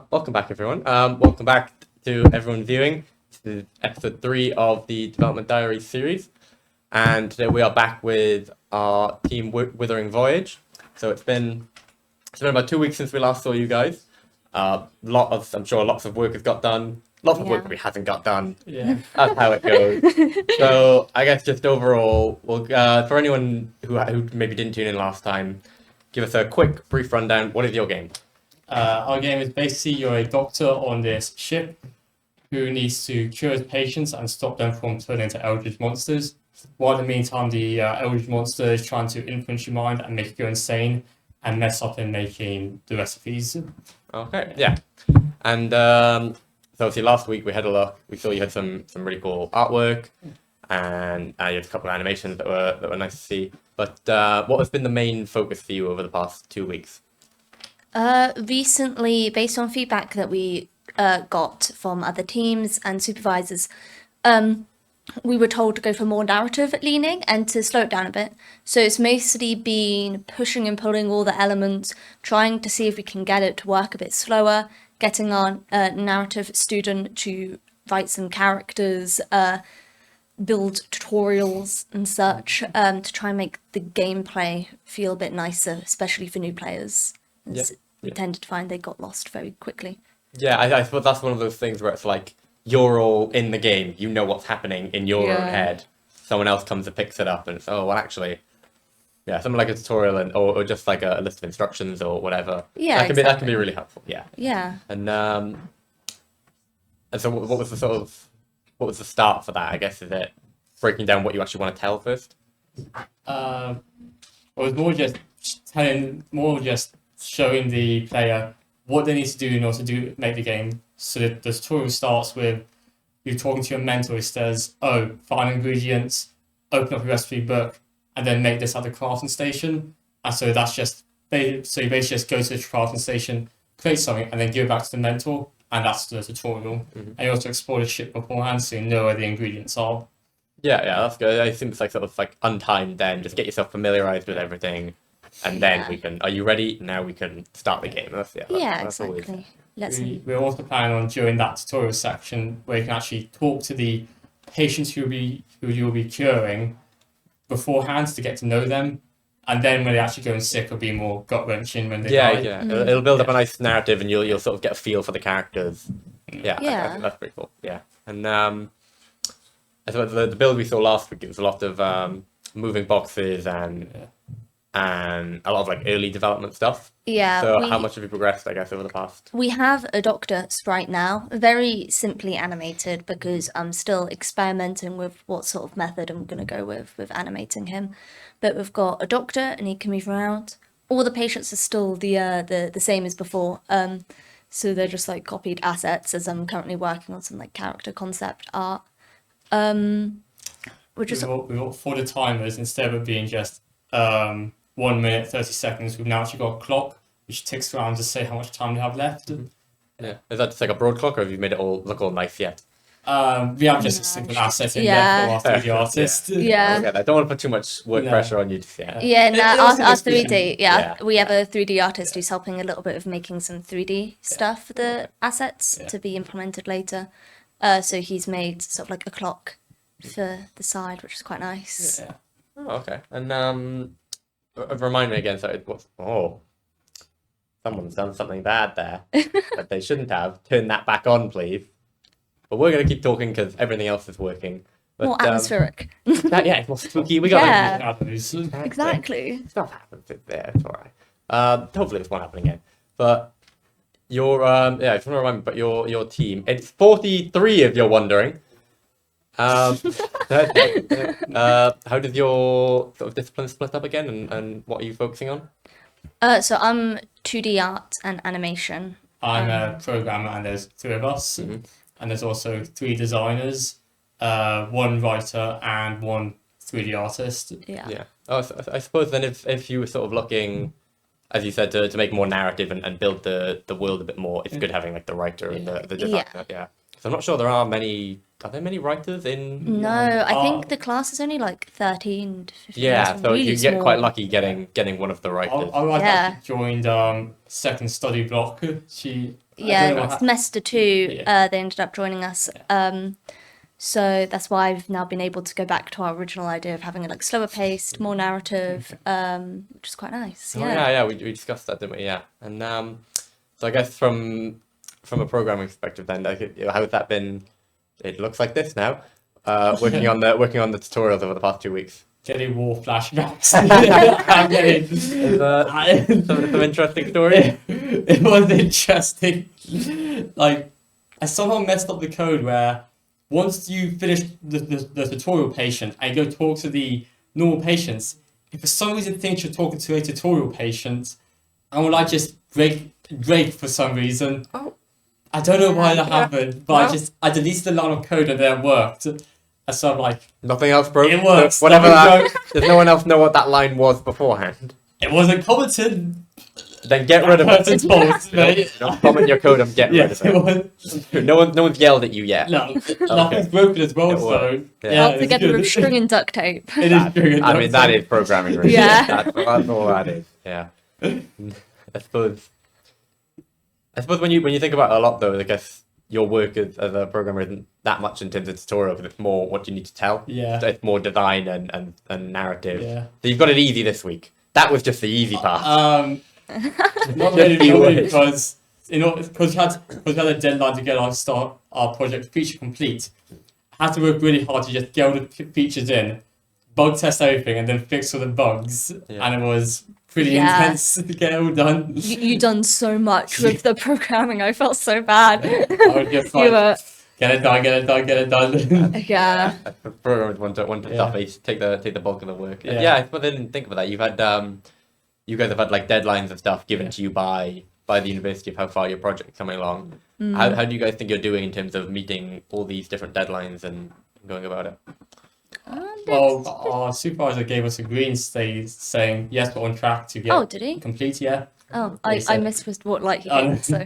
Welcome back, everyone. Welcome back to everyone viewing. This is episode 3 of the Development Diary series, and today we are back with our team Withering Voyage. So it's been about 2 weeks since we last saw you guys. I'm sure lots of work has got done. Lots of work that we hasn't got done. Yeah. That's how it goes. So I guess just overall, for anyone who maybe didn't tune in last time, give us a quick, brief rundown. What is your game? Our game is basically you're a doctor on this ship who needs to cure his patients and stop them from turning into eldritch monsters. While in the meantime, the eldritch monster is trying to influence your mind and make you go insane and mess up in making the recipes. Okay, yeah. And so obviously last week we had a look. We saw you had some really cool artwork, and you had a couple of animations that were nice to see. But what has been the main focus for you over the past 2 weeks? Recently, based on feedback that we got from other teams and supervisors, we were told to go for more narrative leaning and to slow it down a bit. So it's mostly been pushing and pulling all the elements, trying to see if we can get it to work a bit slower, getting our narrative student to write some characters, build tutorials and such, to try and make the gameplay feel a bit nicer, especially for new players. We tended to find they got lost very quickly. Yeah, I suppose that's one of those things where it's like you're all in the game, you know what's happening in your own head. Someone else comes and picks it up, and it's something like a tutorial or just like a list of instructions or whatever. Yeah, that can be really helpful. Yeah. Yeah. And so what was the start for that? I guess is it breaking down what you actually want to tell first? It was more just showing the player what they need to do in order to make the game. So the tutorial starts with you talking to your mentor who says, find ingredients, open up your recipe book, and then make this at the crafting station. And so that's just, so you basically just go to the crafting station, create something, and then give it back to the mentor, and that's the tutorial. Mm-hmm. And you also explore the ship beforehand so you know where the ingredients are. Yeah, that's good. I think it's like sort of like untimed then, just get yourself familiarized with everything. And then we can. Are you ready? Now we can start the game. That's exactly. We're also planning on during that tutorial section where you can actually talk to the patients who you'll be curing beforehand to get to know them, and then when they actually go sick, it'll be more gut wrenching when they die. Yeah. It'll build up a nice narrative, and you'll sort of get a feel for the characters. Yeah. I think that's pretty cool. Yeah, and I thought the build we saw last week, it was a lot of moving boxes and a lot of like early development stuff. Yeah. So how much have you progressed, I guess, over the past? We have a doctor sprite now, very simply animated because I'm still experimenting with what sort of method I'm going to go with animating him. But we've got a doctor and he can move around. All the patients are still the same as before. So they're just like copied assets as I'm currently working on some like character concept art. We've got for the timers, instead of being just 1 minute 30 seconds, we've now actually got a clock which ticks around to say how much time we have left. Yeah, is that just like a broad clock, or have you made it all look all nice yet? We have just a simple asset in there for our 3D artist. Yeah. Okay, I don't want to put too much work pressure on you just yet. Yeah, our 3D. Yeah, we have a 3D artist who's helping a little bit of making some 3D stuff for the assets to be implemented later. So he's made sort of like a clock for the side, which is quite nice. Yeah. Oh, okay. And remind me again. So someone's done something bad there that they shouldn't have. Turn that back on, please. But we're gonna keep talking because everything else is working. But, more atmospheric. It's more spooky. We got Exactly. Stuff happens there. It's alright. Hopefully this won't happen again. But your I just want to remind you, but your team. It's 43 if you're wondering. How does your sort of discipline split up again, and what are you focusing on? So I'm 2D art and animation. I'm a programmer, and there's 3 of us, and there's also 3 designers, 1 writer, and 1 3D artist. Yeah. Oh, so I suppose then if you were sort of looking, as you said, to make more narrative and build the world a bit more, it's good having like the writer and the designer. Yeah. So I'm not sure are there many writers in? No, I think the class is only like 13 to 15. Yeah, so really you get small. quite lucky getting one of the writers. I actually joined second study block. Yeah, know what semester 2, Yeah. they ended up joining us. So that's why I've now been able to go back to our original idea of having a like slower paced, more narrative, which is quite nice. Oh, yeah, we discussed that, didn't we? Yeah, and so I guess from a programming perspective, then, like, how has that been? It looks like this now. Working on the tutorials over the past 2 weeks. Getting war flashbacks. I'm getting. Some interesting stories. It was interesting. Like, I somehow messed up the code where once you finish the tutorial patient and go talk to the normal patients, if for some reason thinks you're talking to a tutorial patient, and will I just break for some reason? Oh. I don't know why that Yeah. happened, but Well. I deleted the line of code and then it worked. And so I'm like, Nothing else broke. It works. Whatever Nothing that. Does no one else know what that line was beforehand? it wasn't commented. Then get rid of it. Person's fault, mate. Don't comment your code and get rid Yes, of it it. was. No one's yelled at you yet. No, nothing's broken as well, It so. worked. Yeah. Yeah, Help it's together good. with string and duct tape. It is true. I mean, that is programming, really. Yeah. That's all that is. Yeah. I suppose when you think about it a lot, though, I guess your work as a programmer isn't that much in terms of tutorials. It's more what you need to tell. Yeah. It's more design and narrative. Yeah. So you've got it easy this week. That was just the easy part. Not really, Just do it. because we had a deadline to get our project feature complete. I had to work really hard to just get all the features in, bug test everything, and then fix all the bugs. Yeah. And it was pretty Yeah. intense to get it all done. You done so much with the programming. I felt so bad. I was just You like, were, get it done. yeah. Programmers want to Yeah. stuff. They just take the bulk of the work. Yeah. Yeah, I suppose I didn't think about that. You guys have had like deadlines of stuff given Yeah. to you by the university of how far your project's coming along. Mm. How do you guys think you're doing in terms of meeting all these different deadlines and going about it? Well, our supervisor gave us a green state saying, yes, we're on track to get Oh, did he? complete, yeah. Oh, They I said- missed what light he Oh, gave, so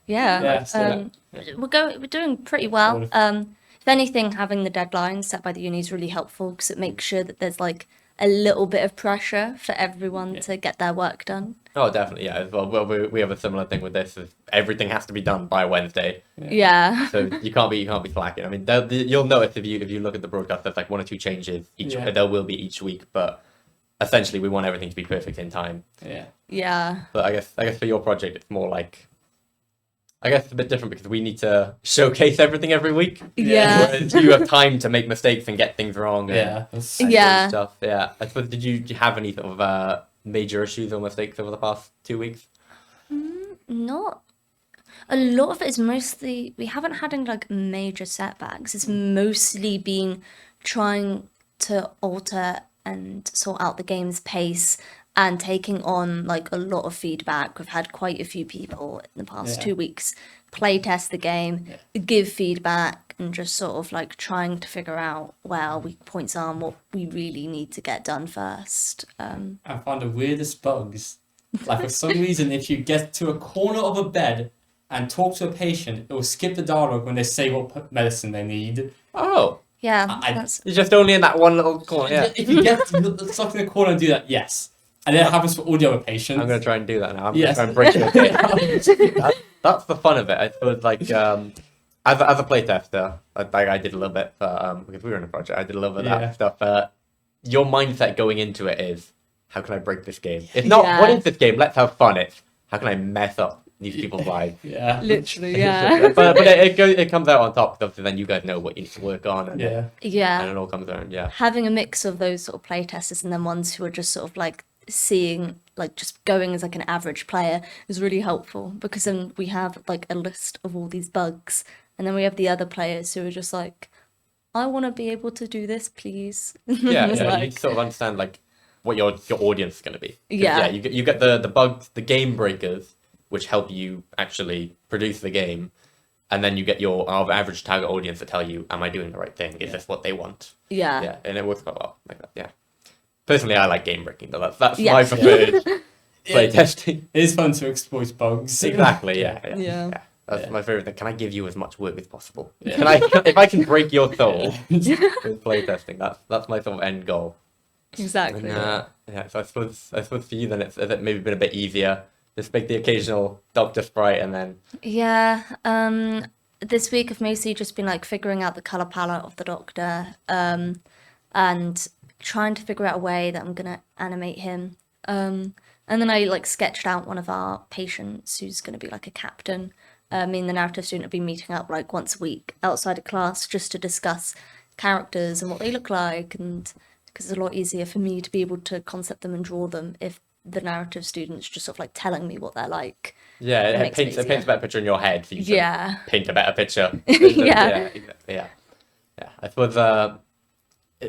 yeah. Yeah, so We're doing pretty well. Sort of. If anything, having the deadline set by the uni is really helpful because it makes sure that there's like a little bit of pressure for everyone Yeah. to get their work done. Oh, definitely, yeah. As well, we have a similar thing with this. Is everything has to be done by Wednesday, Yeah. so you can't be slacking. I mean, you'll notice if you look at the broadcast, there's like 1 or 2 changes each. Yeah. There will be each week, but essentially we want everything to be perfect in time. Yeah. Yeah. But I guess for your project, it's more like, I guess it's a bit different because we need to showcase everything every week. Yeah. Whereas you have time to make mistakes and get things wrong. And, Yeah. and Yeah. do stuff. Yeah. I suppose, did you have any sort of major issues or mistakes over the past 2 weeks? Not a lot of it is mostly we haven't had any like major setbacks. It's mostly been trying to alter and sort out the game's pace and taking on like a lot of feedback. We've had quite a few people in the past Yeah. 2 weeks play test the game, give feedback, and just sort of like trying to figure out where our weak points are and what we really need to get done first. I found the weirdest bugs. Like, for some reason, if you get to a corner of a bed and talk to a patient, it will skip the dialogue when they say what medicine they need. Oh, Yeah, I- that's it's just only in that one little corner. Yeah. If you get stuck in the corner and do that, yes. And then it happens for all the other patients. I'm gonna try and do that now. I'm Yes. gonna try and break it. That's the fun of it. I suppose, like, as a playtester, I did a little bit for, because we were in a project. I did a little bit of Yeah. that stuff. Your mindset going into it is, how can I break this game? It's not Yeah. what is this game? Let's have fun. It's how can I mess up these people's lives? Yeah. literally, yeah. but it comes out on top. 'Cause obviously, then you guys know what you need to work on, and, Yeah. Yeah. and it all comes around. Yeah. Having a mix of those sort of playtesters and then ones who are just sort of like seeing like just going as like an average player is really helpful because then we have like a list of all these bugs and then we have the other players who are just like, I want to be able to do this, please. Yeah, It's yeah. like- You sort of understand like what your audience is going to be. 'Cause, Yeah. You get the bugs, the game breakers, which help you actually produce the game, and then you get your average target audience to tell you, am I doing the right thing? Is this what they want? Yeah. Yeah, and it works quite well like that. Yeah. Personally, I like game breaking though. That's Yeah. my preferred play testing. It is fun to exploit bugs. Exactly. Yeah. Yeah. That's Yeah. my favorite thing. Can I give you as much work as possible? Yeah. Can I, if I can break your soul with playtesting, that's my sort of end goal. Exactly. And, yeah, so I suppose for you then it's maybe been a bit easier Just make the occasional Dr. Sprite and then Yeah. This week I've mostly just been like figuring out the color palette of the Doctor, and trying to figure out a way that I'm gonna animate him. And then I like sketched out one of our patients who's gonna be like a captain. Me and the narrative student have been meeting up like once a week outside of class just to discuss characters and what they look like, and because it's a lot easier for me to be able to concept them and draw them if the narrative student's just sort of like telling me what they're like. yeah, It it makes it paints a easier. better picture in your head. So you can Yeah. paint a better picture. Yeah. Yeah. I suppose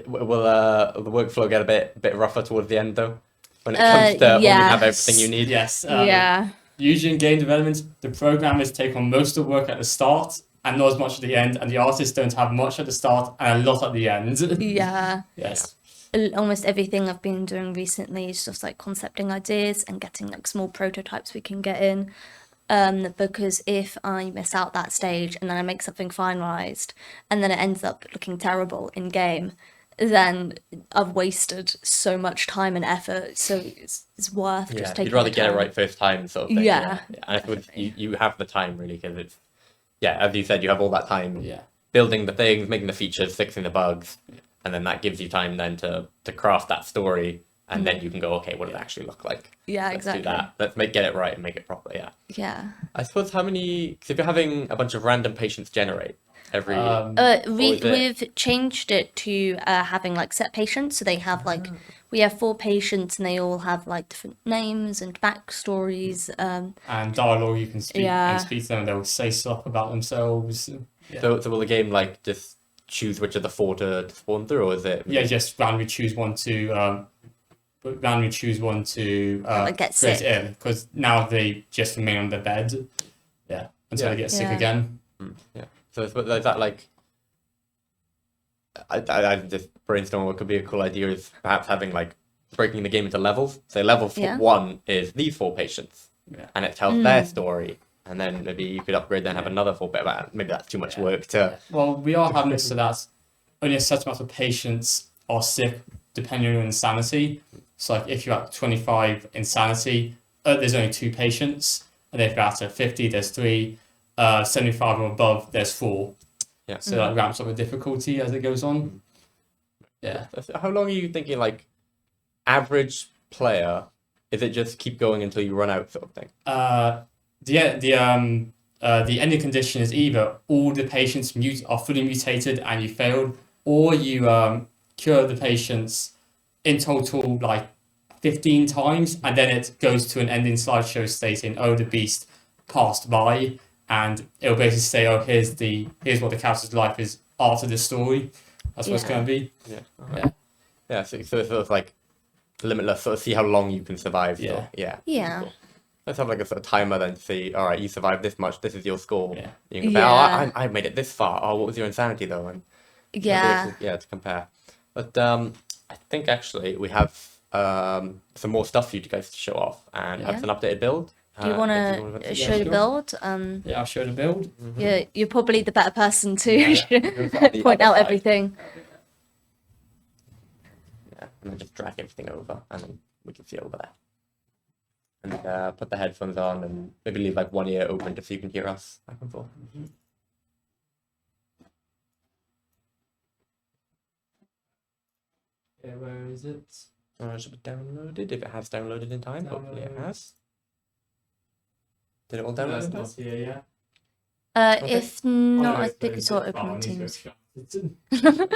will the workflow get a bit rougher towards the end though, when it comes to when you have everything you need. Yes. Yeah. Usually in game development, the programmers take on most of the work at the start and not as much at the end, and the artists don't have much at the start and a lot at the end. Yeah. Yes. Almost everything I've been doing recently is just like concepting ideas and getting like small prototypes we can get in. Because if I miss out that stage and then I make something finalized and then it ends up looking terrible in game, then I've wasted so much time and effort. So it's worth Yeah, just taking you'd rather the get it time. right first time, sort of thing. Yeah, And I suppose definitely. you have the time really because it's as you said, you have all that time Yeah. building the things, making the features, fixing the bugs, and then that gives you time then to craft that story, and then you can go, okay, what does it actually look like? Yeah, Let's exactly. do that. Let's get it right and make it proper. Yeah. Yeah. I suppose because if you're having a bunch of random patients generate every, Um, is it- We've changed it to having like set patients. So they have like, we have 4 patients and they all have like different names and backstories. and dialogue, you can speak Yeah. and speak to them, and they'll say stuff about themselves. Yeah. so will the game like just choose which of the 4 to spawn through, or is it? Yeah, just randomly choose one to Like get create sick. it in, because now they just remain on their bed. Yeah, until Yeah. they get sick Yeah. again. Yeah. So is that like? I just brainstorm what could be a cool idea is perhaps having like breaking the game into levels. So level Yeah. 1 is these 4 patients, Yeah. and it tells their story, and then maybe you could upgrade then have another 4 bit. But maybe that's too much work to. Well, we are having it so that only a certain amount of patients are sick depending on your insanity. So like if you're at 25 insanity, there's only 2 patients, and if you're at a 50, there's 3. 75 or above, there's 4. Yeah. So that ramps up the difficulty as it goes on. Yeah. How long are you thinking? Like average player, is it just keep going until you run out, sort of thing? The ending condition is either all the patients are fully mutated and you failed, or you cure the patients in total like 15 times, and then it goes to an ending slideshow stating, "Oh, the beast passed by," and it'll basically say, "Oh, here's what the character's life is after the story." That's what it's Yeah. going to be. Yeah. Yeah. Yeah. So it's sort of like limitless. Sort of see how long you can survive. Yeah. So, yeah. Yeah. Cool. Let's have like a sort of timer then to see. All right, you survived this much. This is your score. Yeah. You can compare. Yeah. Oh, I made it this far. Oh, what was your insanity though? And Yeah. to compare. But I think actually we have some more stuff for you guys to show off, and Yeah. have an updated build. Do you want if to wanna- show the sure. build? Yeah, I'll show the build. You're probably the better person to The point other out side. everything. Yeah, and then just drag everything over, and then we can see it over there. And put the headphones on, and maybe leave like one ear open just so you can hear us back and forth. Yeah, where is it? It should be downloaded if it has downloaded in time. Hopefully it has. Did it all No, download? it's in time? not here yet. Okay. If not, Oh, I think it's it's all the open file on needs to Teams. go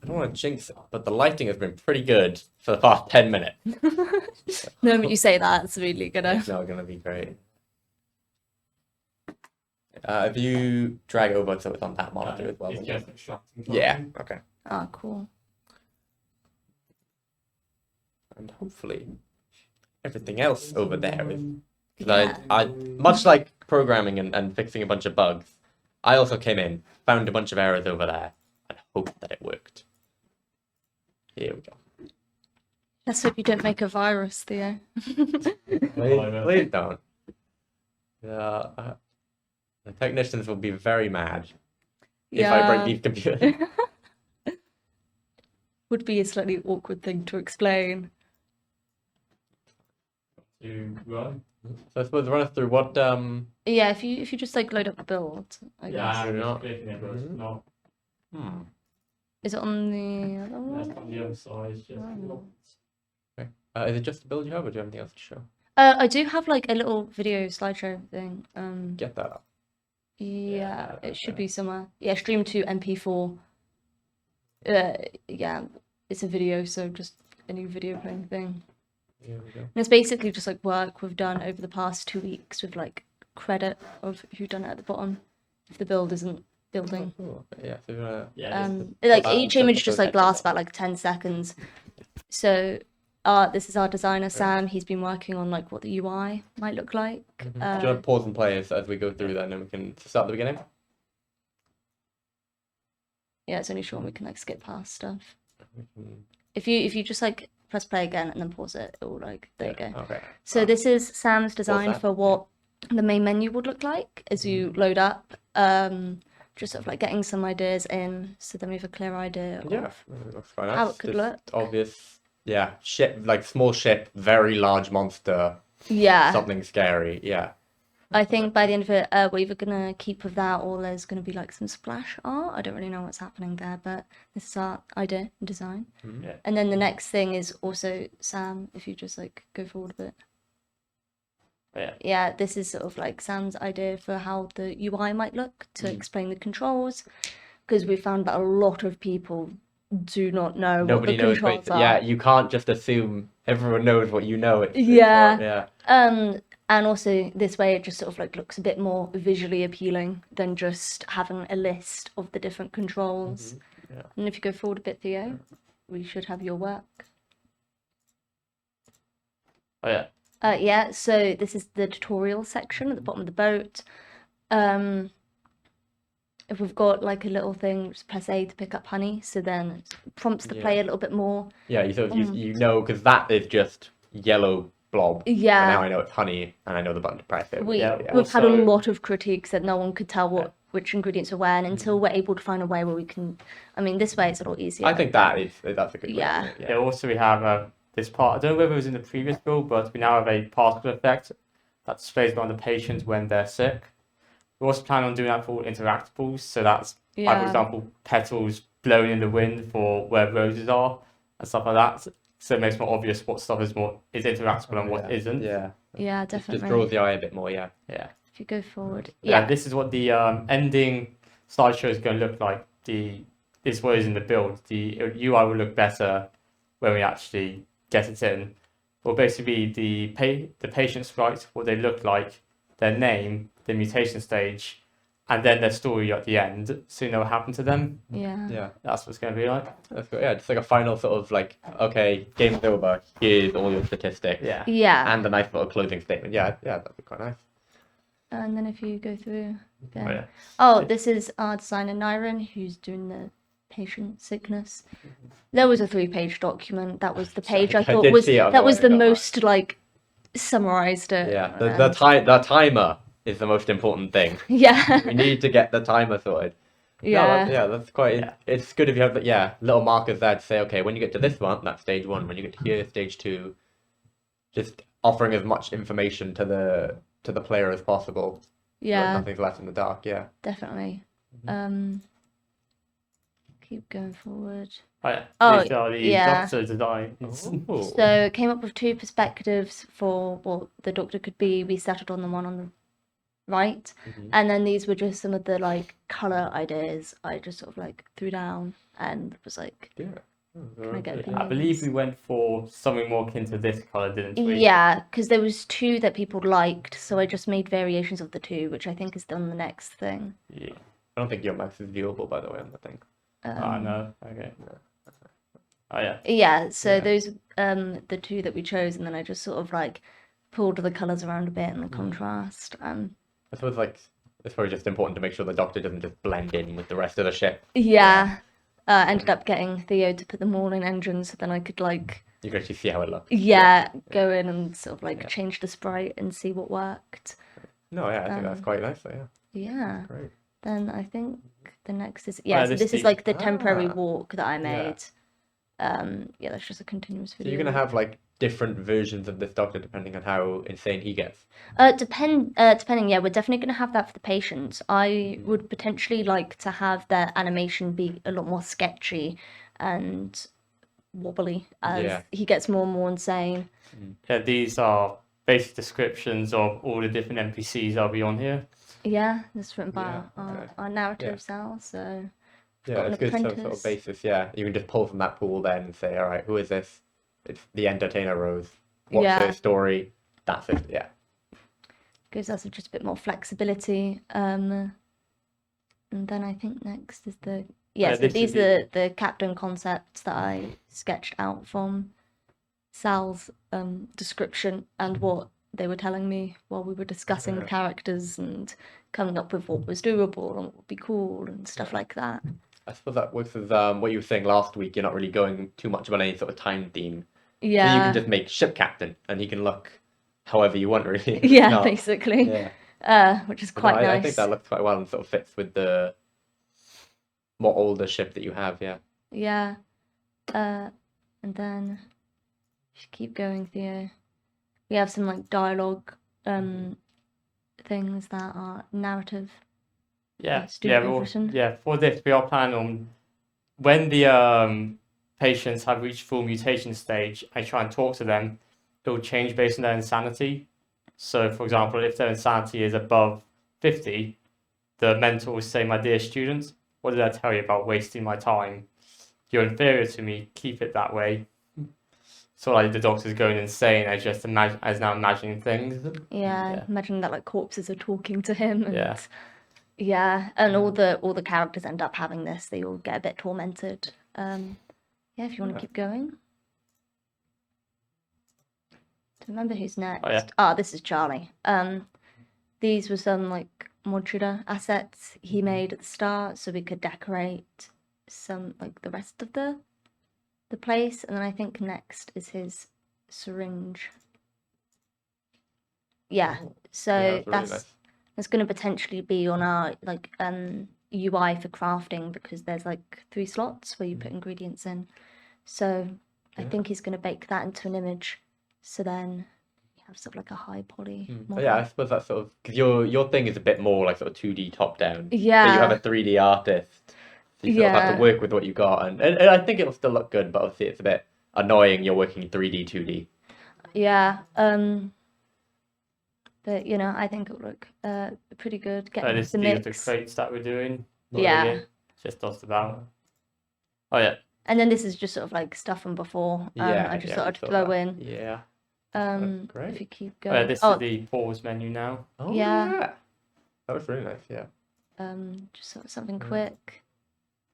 I don't want to jinx it, but the lighting has been pretty good for the past 10 minutes. The moment you say that, it's really gonna. It's not going to be great. If you drag over so it's on that monitor as well. It's just extracting Yeah, content. okay. Oh, cool. And hopefully everything else over there is. Yeah. Because I much like programming and fixing a bunch of bugs, I also came in, found a bunch of errors over there, and hoped that it worked. Here we go. Let's hope you don't make a virus, Theo. Please don't. The technicians will be very mad if I break these computers. Would be a slightly awkward thing to explain. to run. So I suppose run us through what Yeah, if you just like load up the build, I Yeah, guess. I'm not- just clicking it, but it's Mhm. not. hmm. Is it on the other That's one? on the other side. It's just. Oh. Is it just the build you have, or do you have anything else to show? I do have like a little video slideshow thing. Get that up. Yeah, it should okay. be somewhere. Yeah, stream to MP4. Yeah, it's a video, so just a new video playing thing. Here we go. And it's basically just like work we've done over the past 2 weeks with like credit of who done it at the bottom if the build isn't building. Oh, cool. Okay, yeah. So if you wanna, Yeah. Like Oh, each so- image so just like extra lasts stuff. about like 10 seconds. So this is our designer Sam. He's been working on like what the UI might look like. do you want to pause and play as we go through then, and we can start at the beginning? Yeah, it's only short. We can like skip past stuff. We can- If you just like press play again and then pause it, it will like there you yeah, go. Okay. So this is Sam's design that? for what the main menu would look like as you load up. Just sort of like getting some ideas in, so then we have a clear idea Yeah, of it looks quite nice. how it could Just look. Obvious. Yeah, ship like small ship, very large monster, Yeah, something scary. Yeah. I think by the end of it, we're either gonna keep with that or there's gonna be like some splash art. I don't really know what's happening there, but this is our idea and design. Yeah. And then the next thing is also Sam. If you just like go forward a bit. Yeah. Yeah, this is sort of like Sam's idea for how the UI might look to explain the controls, because we found that a lot of people do not know Nobody what the knows. controls are. Yeah, you can't just assume everyone knows what you know. Yeah. Yeah. And also this way it just sort of like looks a bit more visually appealing than just having a list of the different controls. Yeah. And if you go forward a bit, Theo, we should have your work. Oh yeah. Yeah, so this is the tutorial section at the bottom of the boat. If we've got like a little thing, just press A to pick up honey, so then it prompts the player a little bit more. Yeah, you sort of you know because that is just yellow blob. Yeah. And now I know it's honey, and I know the button to press it. We've Yeah, had a also- lot of critiques that no one could tell which ingredients are where, and until we're able to find a way where we can, I mean, this way it's a lot easier. I think that's a good way. Yeah. isn't it? Yeah. Also, we have this part. I don't know whether it was in the previous build, but we now have a particle effect that displays on the patient when they're sick. We also plan on doing that for all interactables. So that's, like, for Yeah. example, petals blowing in the wind for where roses are and stuff like that. So it makes more obvious what stuff is interactable and what isn't. Yeah. Yeah, Just definitely. draws the eye a bit more. Yeah. Yeah. If you go forward. Yeah, Yeah. this is what the ending slideshow is going to look like. This is what is in the build. The UI will look better when we actually get it in. Will basically be the patient sprite, what they look like, their name, the mutation stage, and then their story at the end, so you know what happened to them. Yeah. Yeah. That's what it's going to be like. That's good. Yeah, just like a final sort of like, okay, game's over. Here's all your statistics. Yeah. Yeah. And a nice little closing statement. Yeah, that'd be quite nice. And then if you go through again. Oh, yeah. Oh, this is our designer Nyron, who's doing the patient sickness. There was a 3-page document. That was the page I I thought did was see it on that the was way, the don't worry. most like summarized it. Yeah, the timer is the most important thing. Yeah. We need to get the timer sorted. No, Yeah. yeah, that's quite. Yeah. It's good if you have little markers there to say, okay, when you get to this one, that's stage 1. When you get to here, stage 2. Just offering as much information to the player as possible. So that Yeah, nothing's left in the dark. Yeah. definitely. Keep going forward. Oh, yeah. Oh, These are the yeah. doctor designs. Ooh. So came up with 2 perspectives for what the doctor could be. We settled on the one on the right, and then these were just some of the like color ideas I just sort of like threw down and was like, Yeah. can I get I opinions? believe we went for something more akin to this color, didn't we? Yeah, because there was 2 that people liked, so I just made variations of the 2, which I think is done the next thing. Yeah. I don't think your max is viewable, by the way, on the thing. Oh, no. Okay. Oh, yeah. Yeah, so Yeah. those the 2 that we chose, and then I just sort of like pulled the colors around a bit and the contrast. I suppose it's probably just important to make sure the doctor doesn't just blend in with the rest of the ship. Yeah. Ended up getting Theo to put them all in engine, so then I could like You can actually see how it looks. go in and sort of like change the sprite and see what worked. No, yeah, I think that's quite nice. Yeah, Yeah. great. Then I think the next is Yeah, so this this is the- like the temporary Ah. walk that I made. Yeah, that's just a continuous So video. you're gonna have like different versions of this Doctor depending on how insane he gets? Depending, yeah, we're definitely going to have that for the patients. I would potentially like to have their animation be a lot more sketchy and wobbly as Yeah. he gets more and more insane. Yeah, these are basic descriptions of all the different NPCs that'll be on here. Yeah, that's written by Yeah, okay. our narrative Yeah. cell. So Yeah, got an it's good sort of apprentice. basis. Yeah, you can just pull from that pool then and say, all right, who is this? It's the Entertainer Rose. What's Yeah. their story? That's it. Yeah. Gives us just a bit more flexibility. And then I think next is the Yeah, so this these would are the captain concepts that I sketched out from Sal's description and what they were telling me while we were discussing the Yeah. characters and coming up with what was doable and what would be cool and stuff like that. I suppose that works with what you were saying last week. You're not really going too much about any sort of time theme. So you Yeah, can just make ship captain and he can look however you want, really. yeah, No. basically. Yeah. Which is But quite no, I nice. think that looks quite well and sort of fits with the more older ship that you have. Yeah. Yeah. And then just keep going, Theo. We have some like dialogue things that are narrative. Yeah, student well, written. yeah. For this, we are planning on when the patients have reached full mutation stage. I try and talk to them. It will change based on their insanity. So, for example, if their insanity is above 50, the mentor will say, "My dear students, what did I tell you about wasting my time? You're inferior to me. Keep it that way." So, like the doctor's going insane. I just as now imagining things. Yeah, imagine that like corpses are talking to him and Yeah. yeah, and all the characters end up having this. They all get a bit tormented. Yeah, if you want to keep going. To remember who's next. yeah. Ah, this is Charlie. These were some like modular assets he made at the start, so we could decorate some like the rest of the place, and then I think next is his syringe. Yeah, so Yeah, that's really that's nice. that's going to potentially be on our like UI for crafting because there's like 3 slots where you put ingredients in. So I Yeah. think he's going to bake that into an image. So then you have sort of like a high poly But model. yeah, I suppose that's sort of because your thing is a bit more like sort of 2D top down. But you Yeah. have a 3D artist, so you sort of have Yeah. to work with what you got, and I think it'll still look good. But obviously, it's a bit annoying. You're working 3D, 2D. Yeah. But you know, I think it'll look pretty good. Getting This the these are the mix. crates that we're doing. Yeah. Really. Just dust about. Oh yeah. And then this is just sort of like stuff from before. I just thought we I'd saw throw that. in. Yeah. If you keep Oh, yeah, going. this Oh, is the pause menu now. Oh Yeah. yeah. That was really nice. Yeah. just sort of something quick.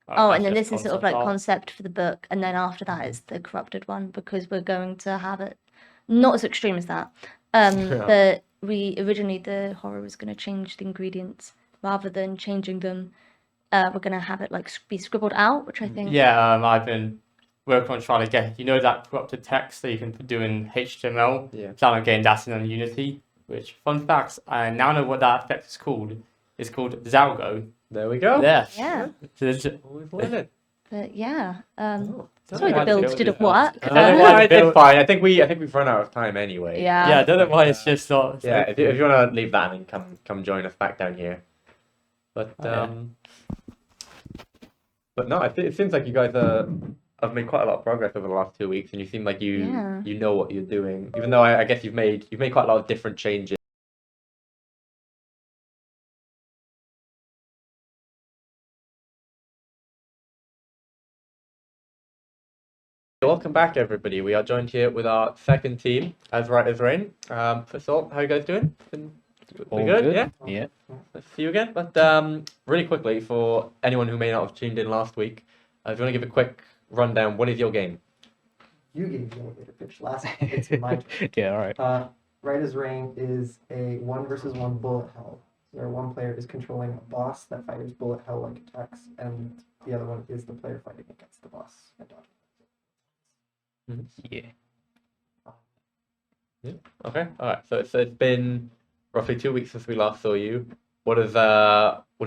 Oh, And then that's this is just sort of like concept art. concept for the book, and then after that is the corrupted one because we're going to have it not as extreme as that. But we originally the horror was going to change the ingredients rather than changing them. We're going to have it like be scribbled out, which I think. Yeah, I've been working on trying to get that corrupted text that you can do in HTML. Yeah. Plan on getting that in on Unity. Which fun facts, I now know what that effect is called. It's called Zalgo. There we go. Yeah. Yeah. So there's- Always learning. But yeah. Oh, Sorry, why the the builds build didn't is out. work. I don't know why the it's build- fine. I think we've run out of time anyway. Yeah. yeah, I don't know why it's just not. Yeah, if you want to leave that and come join us back down here. But yeah. but no, it seems like you guys have made quite a lot of progress over the last 2 weeks, and you seem like Yeah. you know what you're doing. Even though I guess you've made quite a lot of different changes. Welcome back, everybody. We are joined here with our second team, as right as rain. First of all, how are you guys doing? All good? Yeah. Yeah. Let's see you again. But really quickly, for anyone who may not have tuned in last week, if you want to give a quick rundown, what is your game? You gave the elevator pitch last week. It's my turn. Yeah, all right. Right as Rain is a 1 versus 1 bullet hell. Where one player is controlling a boss that fires bullet hell like attacks, and the other one is the player fighting against the boss and dodging. Yeah. Okay. All right. So it's been roughly 2 weeks since we last saw you. What have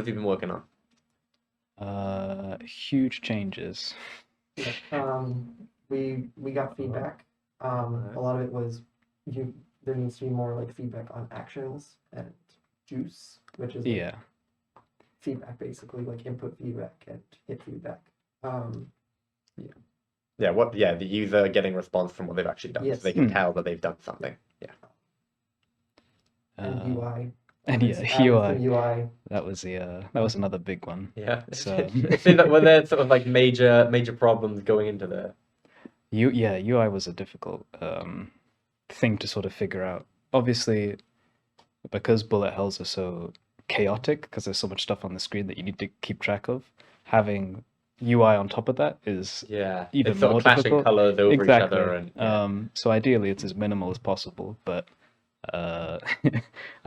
you been working on? Huge changes. We got feedback A lot of it was there needs to be more like feedback on actions and juice, which is like, Yeah. feedback basically, like input feedback and hit feedback. The user getting response from what they've actually done, Yes. so they can Hmm. tell that they've done something. Yeah. And UI. and yeah, Added some UI. UI. That was another big one. Yeah. So- It seems like were there sort of like major problems going into there? UI was a difficult thing to sort of figure out. Obviously, because bullet hells are so chaotic, because there's so much stuff on the screen that you need to keep track of, having UI on top of that is Yeah. even it's sort more of clashing difficult. colors over each Exactly. other, and So ideally, it's as minimal as possible, but I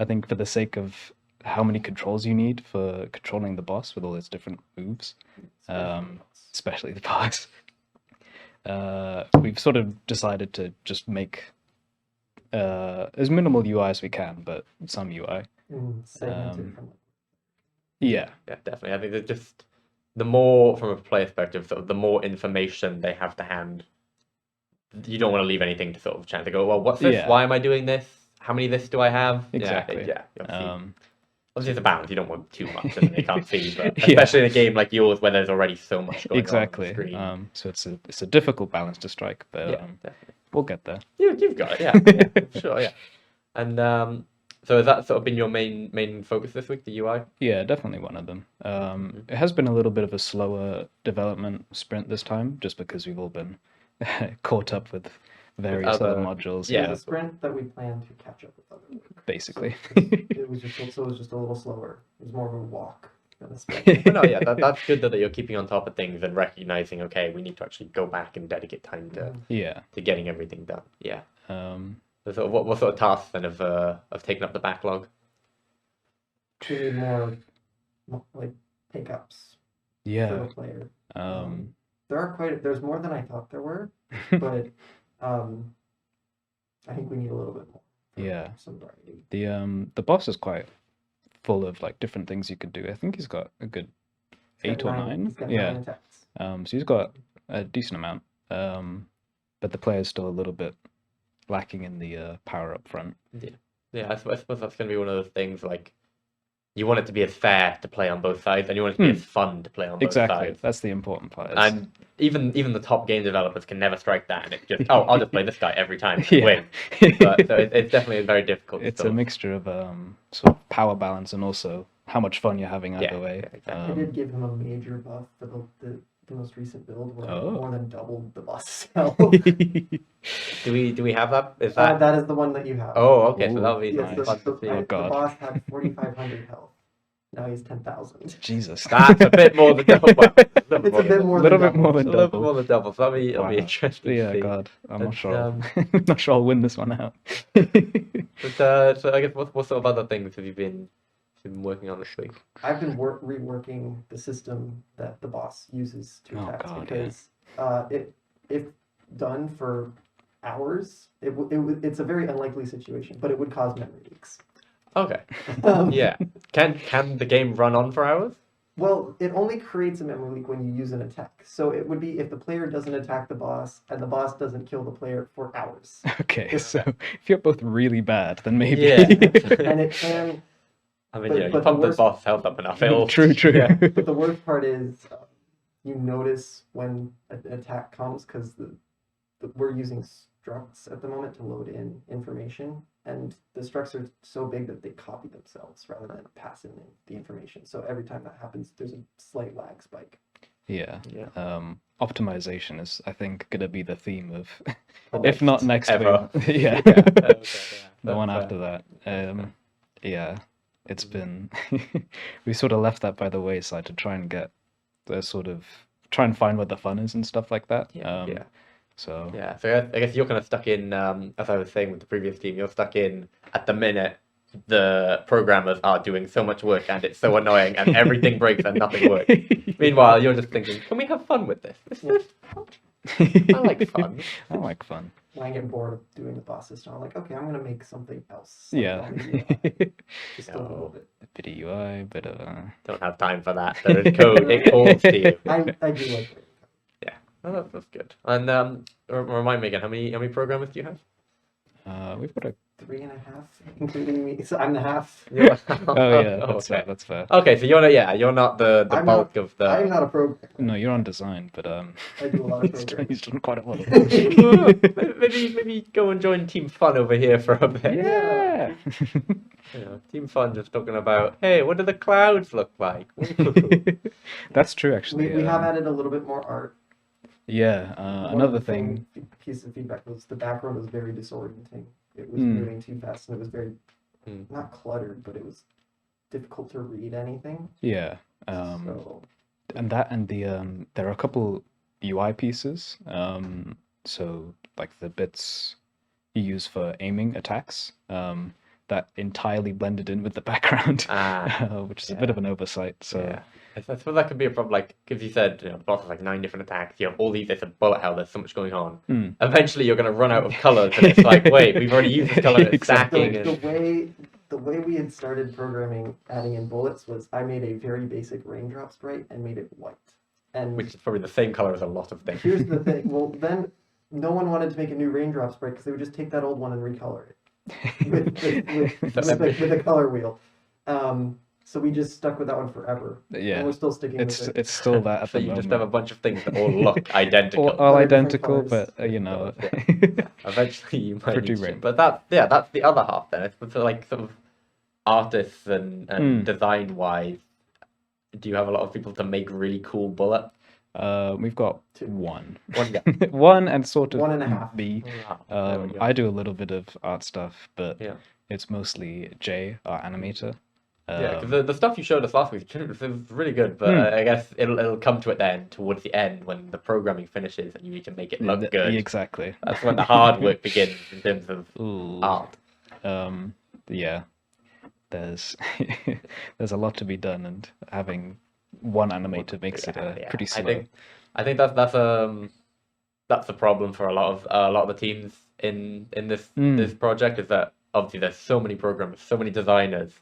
think for the sake of how many controls you need for controlling the boss with all its different moves, especially the boss, we've sort of decided to just make as minimal UI as we can, but some UI. Segmented from Yeah, yeah, definitely. I think there's just the more from a player perspective, sort of the more information they have to hand. You don't want to leave anything to sort of chance to go, well, what's this? Yeah. Why am I doing this? How many of this do I have? exactly. Yeah. Obviously, Um, obviously it's a balance. You don't want too much and they can't see, but Yeah. especially in a game like yours where there's already so much going exactly. on the screen. So it's a difficult balance to strike, but Yeah, definitely. we'll get there. You've got it, yeah, sure, yeah. And so has that sort of been your main focus this week, the UI? Yeah, definitely one of them. It has been a little bit of a slower development sprint this time, just because we've all been caught up with various other other- modules. yeah. It was a sprint that we planned to catch up with other work. basically. It was just a little slower. It was more of a walk than a sprint. But no, yeah, that's good that you're keeping on top of things and recognizing, okay, we need to actually go back and dedicate time Yeah. to getting everything done. Yeah. Um, So sort of what sort of tasks then have taken up the backlog? We need more like pickups for yeah. the player. Um, There's more than I thought there were, but I think we need a little bit more. for Yeah. Some variety. the boss is quite full of like different things you could do. I think he's got a good He's 8 got or 9. He's got Yeah. 9 attacks. So he's got a decent amount. But the player's still a little bit lacking in the power up front. Yeah, I suppose that's going to be one of those things like you want it to be as fair to play on both sides, and you want it to be as fun to play on both Exactly. sides. That's the important part. is- And even the top game developers can never strike that, and it's just I'll just play this guy every time and Yeah. win. But so it's definitely very difficult. to It's sort a of- mixture of sort of power balance and also how much fun you're having either Yeah, way. yeah, exactly. I did give him a major buff for the most recent build where I Oh. more than doubled the boss health. Do we have that? Is that? That is the one that you have. Oh, okay. So Ooh, that'll be Yes, nice. fun to see. Oh, the God. boss had 4,500 health. Now he's 10,000. Jesus. That's a bit more than double. Well, It's a bit more little than bit more double. a than little bit double. more than double. So it'll be Wow. interesting to Yeah, see. God, I'm not But, sure. Not sure I'll win this one out. But so I guess what sort of other things have you been working on this week? I've been reworking the system that the boss uses to Oh, attack God, because if done for hours, it's a very unlikely situation, but it would cause memory leaks. Okay. Um, Yeah. Can the game run on for hours? Well, it only creates a memory leak when you use an attack. So it would be if the player doesn't attack the boss and the boss doesn't kill the player for hours. Okay, so if you're both really bad, then maybe. Yeah. And it can. I mean, But- yeah, you but the pump the worst- boss health up enough. It'll, True. Yeah. But the worst part is you notice when an attack comes because we're using structs at the moment to load in information, and the structs are so big that they copy themselves rather than pass in the information. So every time that happens, there's a slight lag spike. Yeah. Yeah. Optimization is, I think, gonna be the theme of, The if not next next ever. week. Yeah. Okay, The one that's, after that. Yeah, it's been we sort of left that by the wayside to try and get the sort of try and find where the fun is and stuff like that. Yeah. So Yeah, so I guess you're kind of stuck in, as I was saying with the previous team, you're stuck in at the minute the programmers are doing so much work and it's so annoying and everything breaks and nothing works. Meanwhile, you're just thinking, can we have fun with this? I like fun. I like fun. When I get bored of doing the boss system, I'm like, okay, I'm gonna make something else. Yeah. Just a little bit. Bit of UI, bit of Don't have time for that. There is code. It calls to you. I do like it. Oh, that's good. And remind me again, how many programmers do you have? We've got a 3.5, including me. So I'm the half. You're- oh yeah, that's okay. fair. That's fair. Okay, so you're not the I'm bulk not- of the. I'm not a programmer. No, you're on design, but I do a lot of he's programming. done quite a lot of maybe go and join Team Fun over here for a bit. Yeah. You know, Team Fun just talking about, hey, what do the clouds look like? That's true, actually. We have added a little bit more art. Yeah. One of Another the thing. piece of feedback was the background was very disorienting. It was Mm. moving too fast, and it was very Mm. not cluttered, but it was difficult to read anything. Yeah. So And there are a couple UI pieces. So like the bits you use for aiming attacks. That entirely blended in with the background, which is a bit of an oversight. So Yeah. I suppose that could be a problem, like, because you said, the boss has like 9 different attacks, you have all these, there's a bullet hell, there's so much going on. Mm. Eventually you're going to run out of colours, and it's like, wait, we've already used this colour, it's Exactly. stacking. the way we had started programming adding in bullets was I made a very basic raindrop sprite and made it white. And Which is probably the same colour as a lot of things. here's the thing. Well, then no one wanted to make a new raindrop sprite because they would just take that old one and recolor it with a color wheel. So we just stuck with that one forever. Yeah. And we're still sticking it's with it. it's still that at So the you moment. just have a bunch of things that all look identical. all They're different identical, colours. but you know. Eventually you might Pretty need to. rare. But that's the other half then. It's for like sort of artists and design wise. Do you have a lot of people to make really cool bullet? We've got Two. one. One guy. One and sort of 1.5. me. There we go. I do a little bit of art stuff, but Yeah. it's mostly Jay, our animator. Yeah, because the stuff you showed us last week was really good, but I guess it'll come to it then towards the end when the programming finishes and you need to make it look good. Exactly. That's when the hard work begins in terms of Ooh. art. Yeah. There's there's a lot to be done, and having one animator makes it Yeah, pretty slow. I think that's the problem for a lot of the teams in this project, is that obviously there's so many programmers, so many designers.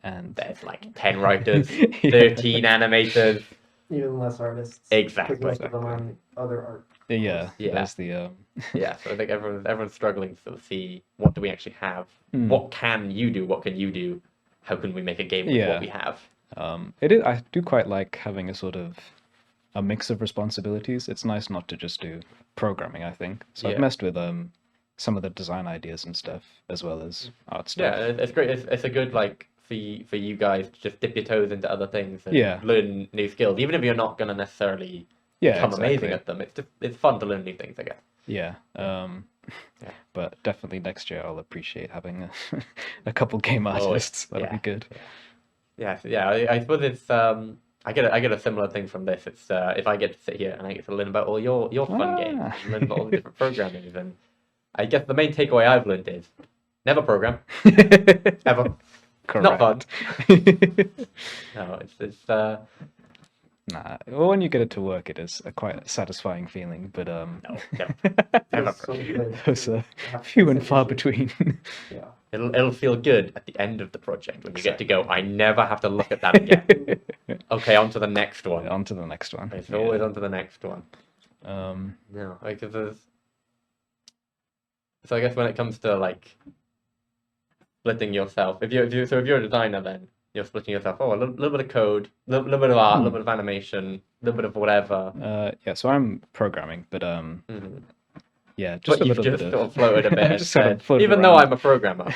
And There's like 10 writers, 13 animators. Even less artists. Exactly. Because most of them are on other art. yeah, Yeah. there's the Yeah, so I think everyone's struggling to sort of see, what do we actually have? What can you do? What can you do? How can we make a game with Yeah. what we have? it is, I do quite like having a mix of responsibilities. It's nice not to just do programming, I think. So I've Yeah. messed with some of the design ideas and stuff as well as art stuff. Yeah, it's great. It's a good, like, for you guys to just dip your toes into other things and Yeah. learn new skills, even if you're not going to necessarily Yeah, become amazing exactly. at them. It's fun to learn new things, I guess. Yeah. Yeah. But definitely next year I'll appreciate having a couple game Oh, artists. That'll yeah. be good. Yeah. I suppose it's I get a similar thing from this. It's if I get to sit here and I get to learn about all your fun games, Ah. and learn about all the different programming, and I guess the main takeaway I've learned is never program ever. Not fun. No, it's Nah. Well, when you get it to work, it is a quite satisfying feeling. But no, never, never. It's so good. those are Have to few and sit far issue. between. Yeah. It'll feel good at the end of the project when you get to go, I never have to look at that again. Okay, on to the next one. On to the next one. It's Yeah. always on to the next one. Um, No, because so I guess when it comes to like splitting yourself, if you're a designer, then you're splitting yourself. Oh, a little bit of code, little bit of art, a little bit of animation, a little bit of whatever. yeah. So I'm programming, but Mhm. yeah, just But a you've little just bit sort of floated a bit. and just sort of said, floated even though around. I'm a programmer,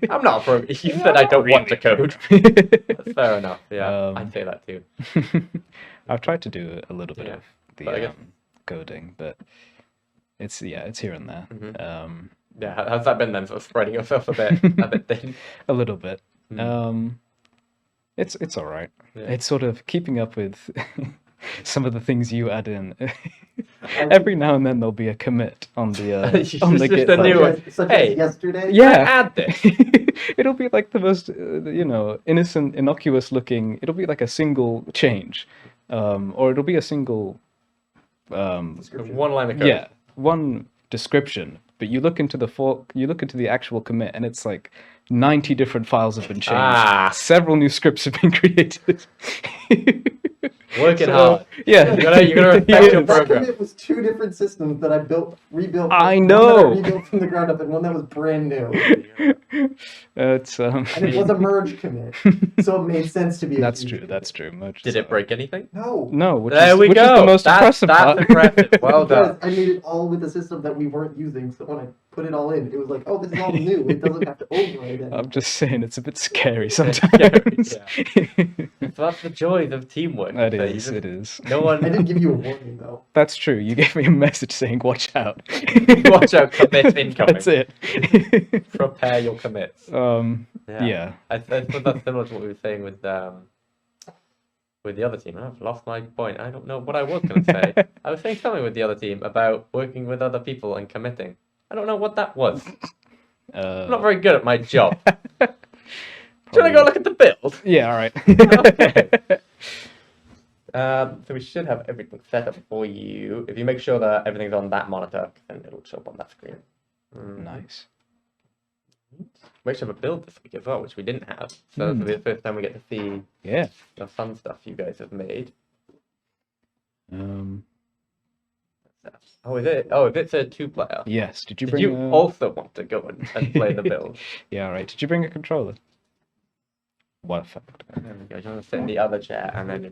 I'm not a programmer. You said I don't want to code. That's fair enough. Yeah, I'd say that too. I've tried to do a little bit Yeah, of but I the guess- coding, but it's here and there. Mhm. Yeah, how's that been then? Sort of spreading yourself a bit thin. A little bit. Mm. It's all right. Yeah. It's sort of keeping up with some of the things you add in. Every now and then there'll be a commit on the on the It's just a GitHub. new one. Such Hey. as yesterday. Yeah. Add this. It'll be like the most, innocent, innocuous looking. It'll be like a single change, or it'll be a single, Description. One line of code. yeah, one description. But you look into the actual commit, and it's like 90 different files have been changed. Ah. Several new scripts have been created. Working So, hard. Yeah, You gotta respect your That program. commit was two different systems that I rebuilt. I one know. that I rebuilt from the ground up, and one that was brand new. It's And it was a merge commit, so it made sense to be. That's huge true. commit. That's true. Merge Did is it break anything? No. No, which There is we which go. is the most That's impressive impressive. part. Well Because done. I made it all with a system that we weren't using, so when I put it all in, it was like, oh, this is all new. It doesn't have to override it. I'm just saying it's a bit scary It's sometimes. So that's the joys of teamwork. It So you is. just- It is. No I one. didn't give you a warning though. That's true. You gave me a message saying "Watch out." Watch out, commit incoming. That's it. Prepare your commits. Yeah. I suppose that's similar to what we were saying with the other team. I've lost my point. I don't know what I was going to say. I was saying something with the other team about working with other people and committing. I don't know what that was. I'm not very good at my job. Do you want to go look at the build? Yeah. All right. Okay. So we should have everything set up for you. If you make sure that everything's on that monitor, then it'll show up on that screen. Nice. We actually have a build this week as well, which we didn't have. So this will be the first time we get to see Yeah. the fun stuff you guys have made. Oh, is it? Oh, if it's a two-player. Yes. Did you Did bring? you also want to go and play the build? Yeah. All right. Did you bring a controller? What effect? There we go. Do you want to sit in the other chair and then?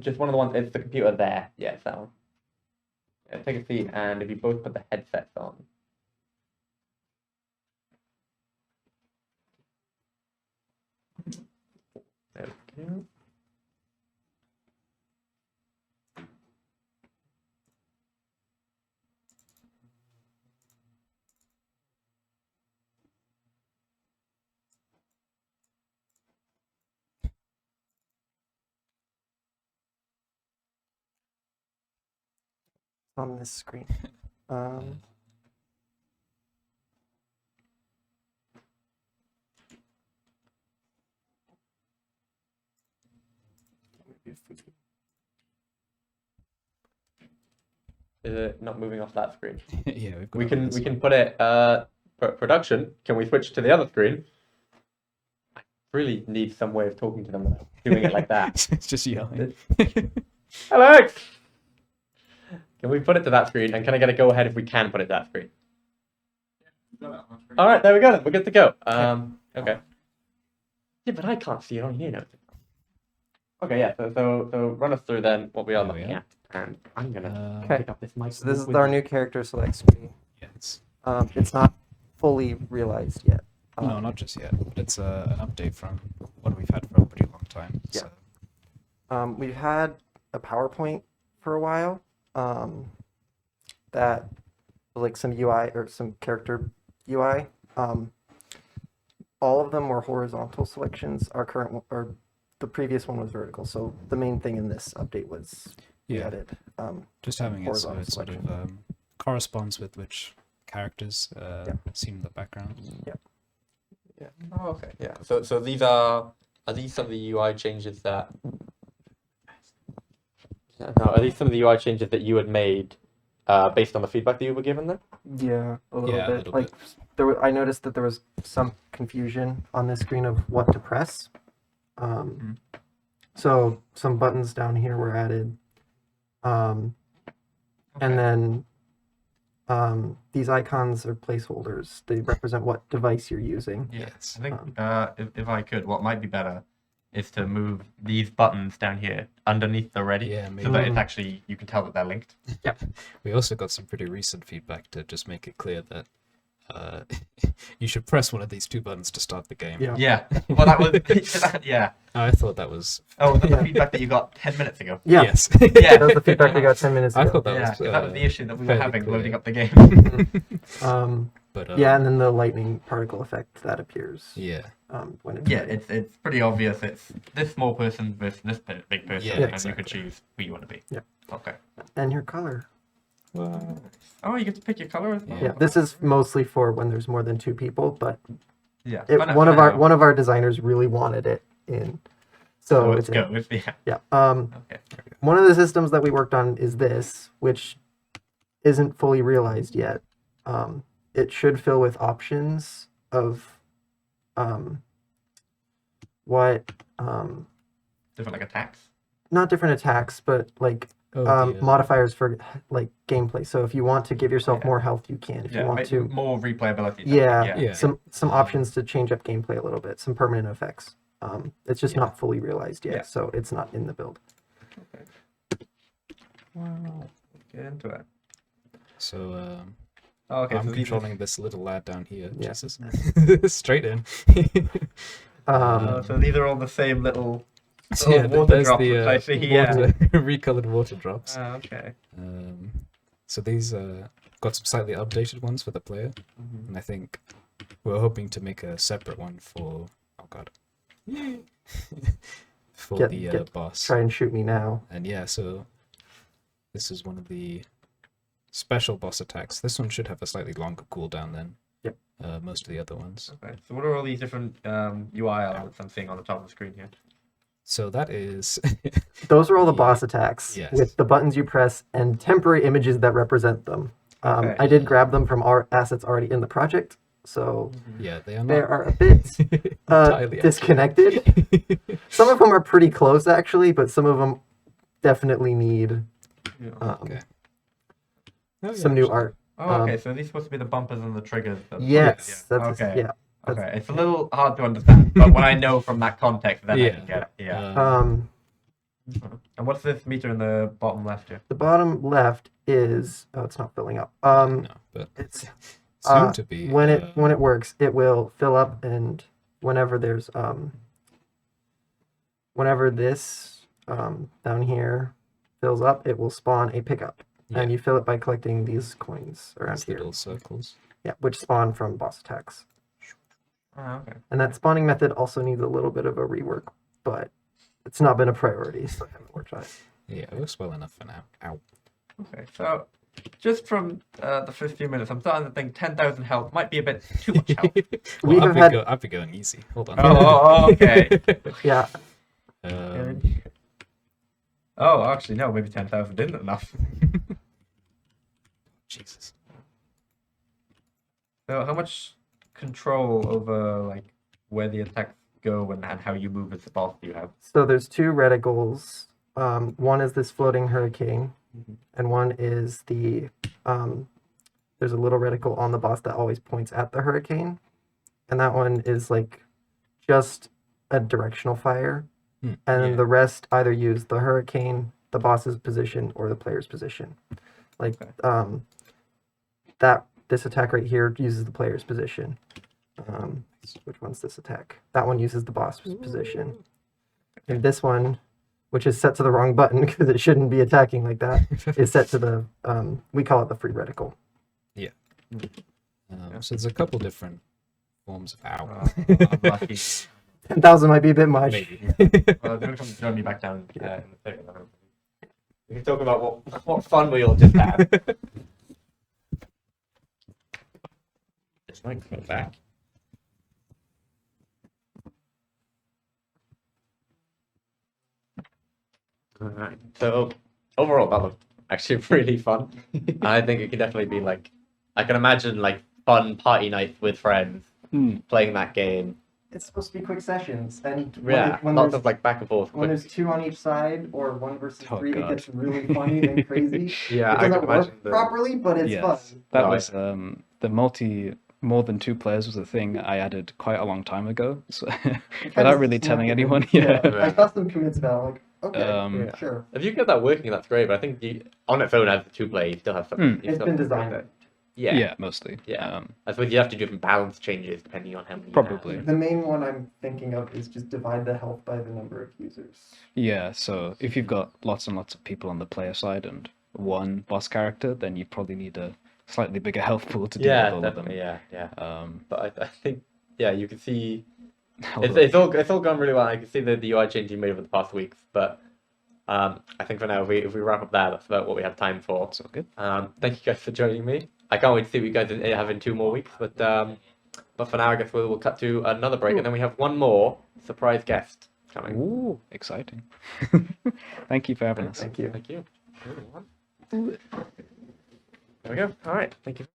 Just one of the ones. It's the computer there. Yes, that one. Yeah, take a seat, and if you both put the headsets on. There we go. On this screen. Is it not moving off that screen? Yeah. We've got We it on can this we one. can put it production. Can we switch to the other screen? I really need some way of talking to them without doing it like that. It's just yelling. Alex, can we put it to that screen? And can I get a go ahead if we can put it to that screen? All right, there we go. Then. We're good to go. Okay. Yeah, but I can't see it on here now. Okay, yeah. So run us through then what we are There we looking are. at, and I'm gonna Okay. pick up this mic. So this is with our you. new character select screen. Yes. It's not fully realized yet. No, not just yet. But it's an update from what we've had for a pretty long time. Yeah. So. We've had a PowerPoint for a while. That like some UI or some character UI. All of them were horizontal selections. Our current one, or the previous one was vertical. So the main thing in this update was we Yeah. added. Just having it so horizontal it sort of selection. corresponds with which characters seen in the background. Yeah. Oh, okay. Yeah. So these are these some of the UI changes that? No, are these some of the UI changes that you had made based on the feedback that you were given then? Yeah, a little Yeah, a bit. little Like I noticed that there was some confusion on this screen of what to press. So some buttons down here were added, and then these icons are placeholders. They represent what device you're using. Yes. I think if I could, what might be better is to move these buttons down here underneath the ready, Yeah, so maybe. that it's actually you can tell that they're linked. We also got some pretty recent feedback to just make it clear that you should press one of these two buttons to start the game. Yeah. Yeah. Well, that was yeah. I thought that was. Oh, was that Yeah. the feedback that you got 10 minutes ago? Yeah, Yes. Yeah. that was the feedback we got 10 minutes I ago. thought that Yeah, was. 'cause that was the issue that we were fairly having clear. loading up the game. But Yeah, and then the lightning particle effect that appears yeah. when it's Yeah, ready. it's pretty obvious. It's this small person versus this big person, Yeah, and you can exactly. choose who you want to be. Yeah. Okay. And your color. Oh, you get to pick your color as well. Yeah, this is mostly for when there's more than two people, but Yeah. one of our designers really wanted it in. So let's it's go. in. Yeah. Yeah. Okay. One of the systems that we worked on is this, which isn't fully realized yet. It should fill with options of what Different like attacks. not different attacks, but like Oh, dear. modifiers for like gameplay. So if you want to give yourself Yeah. more health, you can. If you want make to, more replayability. yeah, Yeah. some options to change up gameplay a little bit, some permanent effects. It's just Yeah. not fully realized yet, Yeah. so it's not in the build. Wow. Get into it. So Oh, okay. I'm so these are- controlling this little lad down here. Yeah. Jesus. Straight in. so these are all the same little So yeah, water there's drops, the which I see here. water, recolored water drops. Okay. So these got some slightly updated ones for the player, and I think we're hoping to make a separate one for for Get- boss. Try and shoot me now. And yeah, so this is one of the special boss attacks. This one should have a slightly longer cooldown than Yep. most of the other ones. Okay. So what are all these different UI elements I'm seeing on the top of the screen here? So that is Those are all the boss attacks Yes. with the buttons you press and temporary images that represent them. Okay. I did grab them from our assets already in the project, so yeah, they are they not are a bit entirely disconnected. Some of them are pretty close actually, but some of them definitely need Okay. Oh, some yeah, new actually. art. Oh, okay. So these are supposed to be the bumpers and the triggers. Yes, Yeah. that's Okay. yeah. Okay. It's a little hard to understand, but when I know from that context, then I Yeah. can get it. Yeah. Um, And what's this meter in the bottom left here? the bottom left is it's not filling up. No, but It's soon to be. when it works, it will fill up, and whenever there's whenever this down here fills up, it will spawn a pickup, and you fill it by collecting these coins around these here. little circles. Yeah, which spawn from boss attacks. Oh, okay. And that spawning method also needs a little bit of a rework, but it's not been a priority, so I haven't worked on it. Yeah, it works well enough for now. Ow. Okay. So just from the first few minutes, I'm starting to think 10,000 health might be a bit too much health. We have had I've been going easy. Hold on. Okay. yeah. Um, Oh, actually, no. Maybe 10,000 isn't enough. Jesus. So how much control over like where the attacks go and how you move as the boss do you have? So there's two reticles. One is this floating hurricane, Mhm. and one is the there's a little reticle on the boss that always points at the hurricane, and that one is like just a directional fire, Hmm, and then yeah. the rest either use the hurricane, the boss's position, or the player's position. Like Okay. that this attack right here uses the player's position. Which one's this attack? That one uses the boss's position. And this one, which is set to the wrong button because it shouldn't be attacking like that, is set to the we call it the free reticle. So there's a couple different forms of ow. I'm lucky. 10,000 might be a bit much. Maybe. Well, don't come join me back down in the second. We can talk about what fun we all just had. This microphone back. Alright, so overall that looked actually really fun. I think it could definitely be like, I can imagine like fun party nights with friends playing that game. It's supposed to be quick sessions, and Yeah, when lots there's, of like back and forth. when quick- there's two on each side or one versus Oh, three, God. it gets really funny and crazy. Yeah, It I can doesn't imagine work properly, but it's fun. Yes, that Oh, was the more than two players was a thing I added quite a long time ago, so without really telling anyone. Yeah. I custom commits about like okay, Um, sure. If you get that working, that's great. But I think you, on its own as a two player, you still have some. you It's still been have to designed. that. Yeah. Yeah, mostly. Yeah. I suppose you have to do different balance changes depending on how many. you Probably. have. The main one I'm thinking of is just divide the health by the number of users. Yeah, so if you've got lots and lots of people on the player side and one boss character, then you probably need a slightly bigger health pool to deal Yeah, with all of them. definitely. Yeah, yeah. Um, But I think, yeah, you can see although- it's all gone really well. I can see the UI change you made over the past weeks. But I think for now, if we wrap up there, that's about what we have time for. it's all good. Thank you guys for joining me. I can't wait to see what you guys have in 2 more weeks. But for now, I guess we'll cut to another break, and then we have one more surprise guest coming. Ooh, exciting. Thank you for having us. Thank you. Thank you. There we go. All right. Thank you.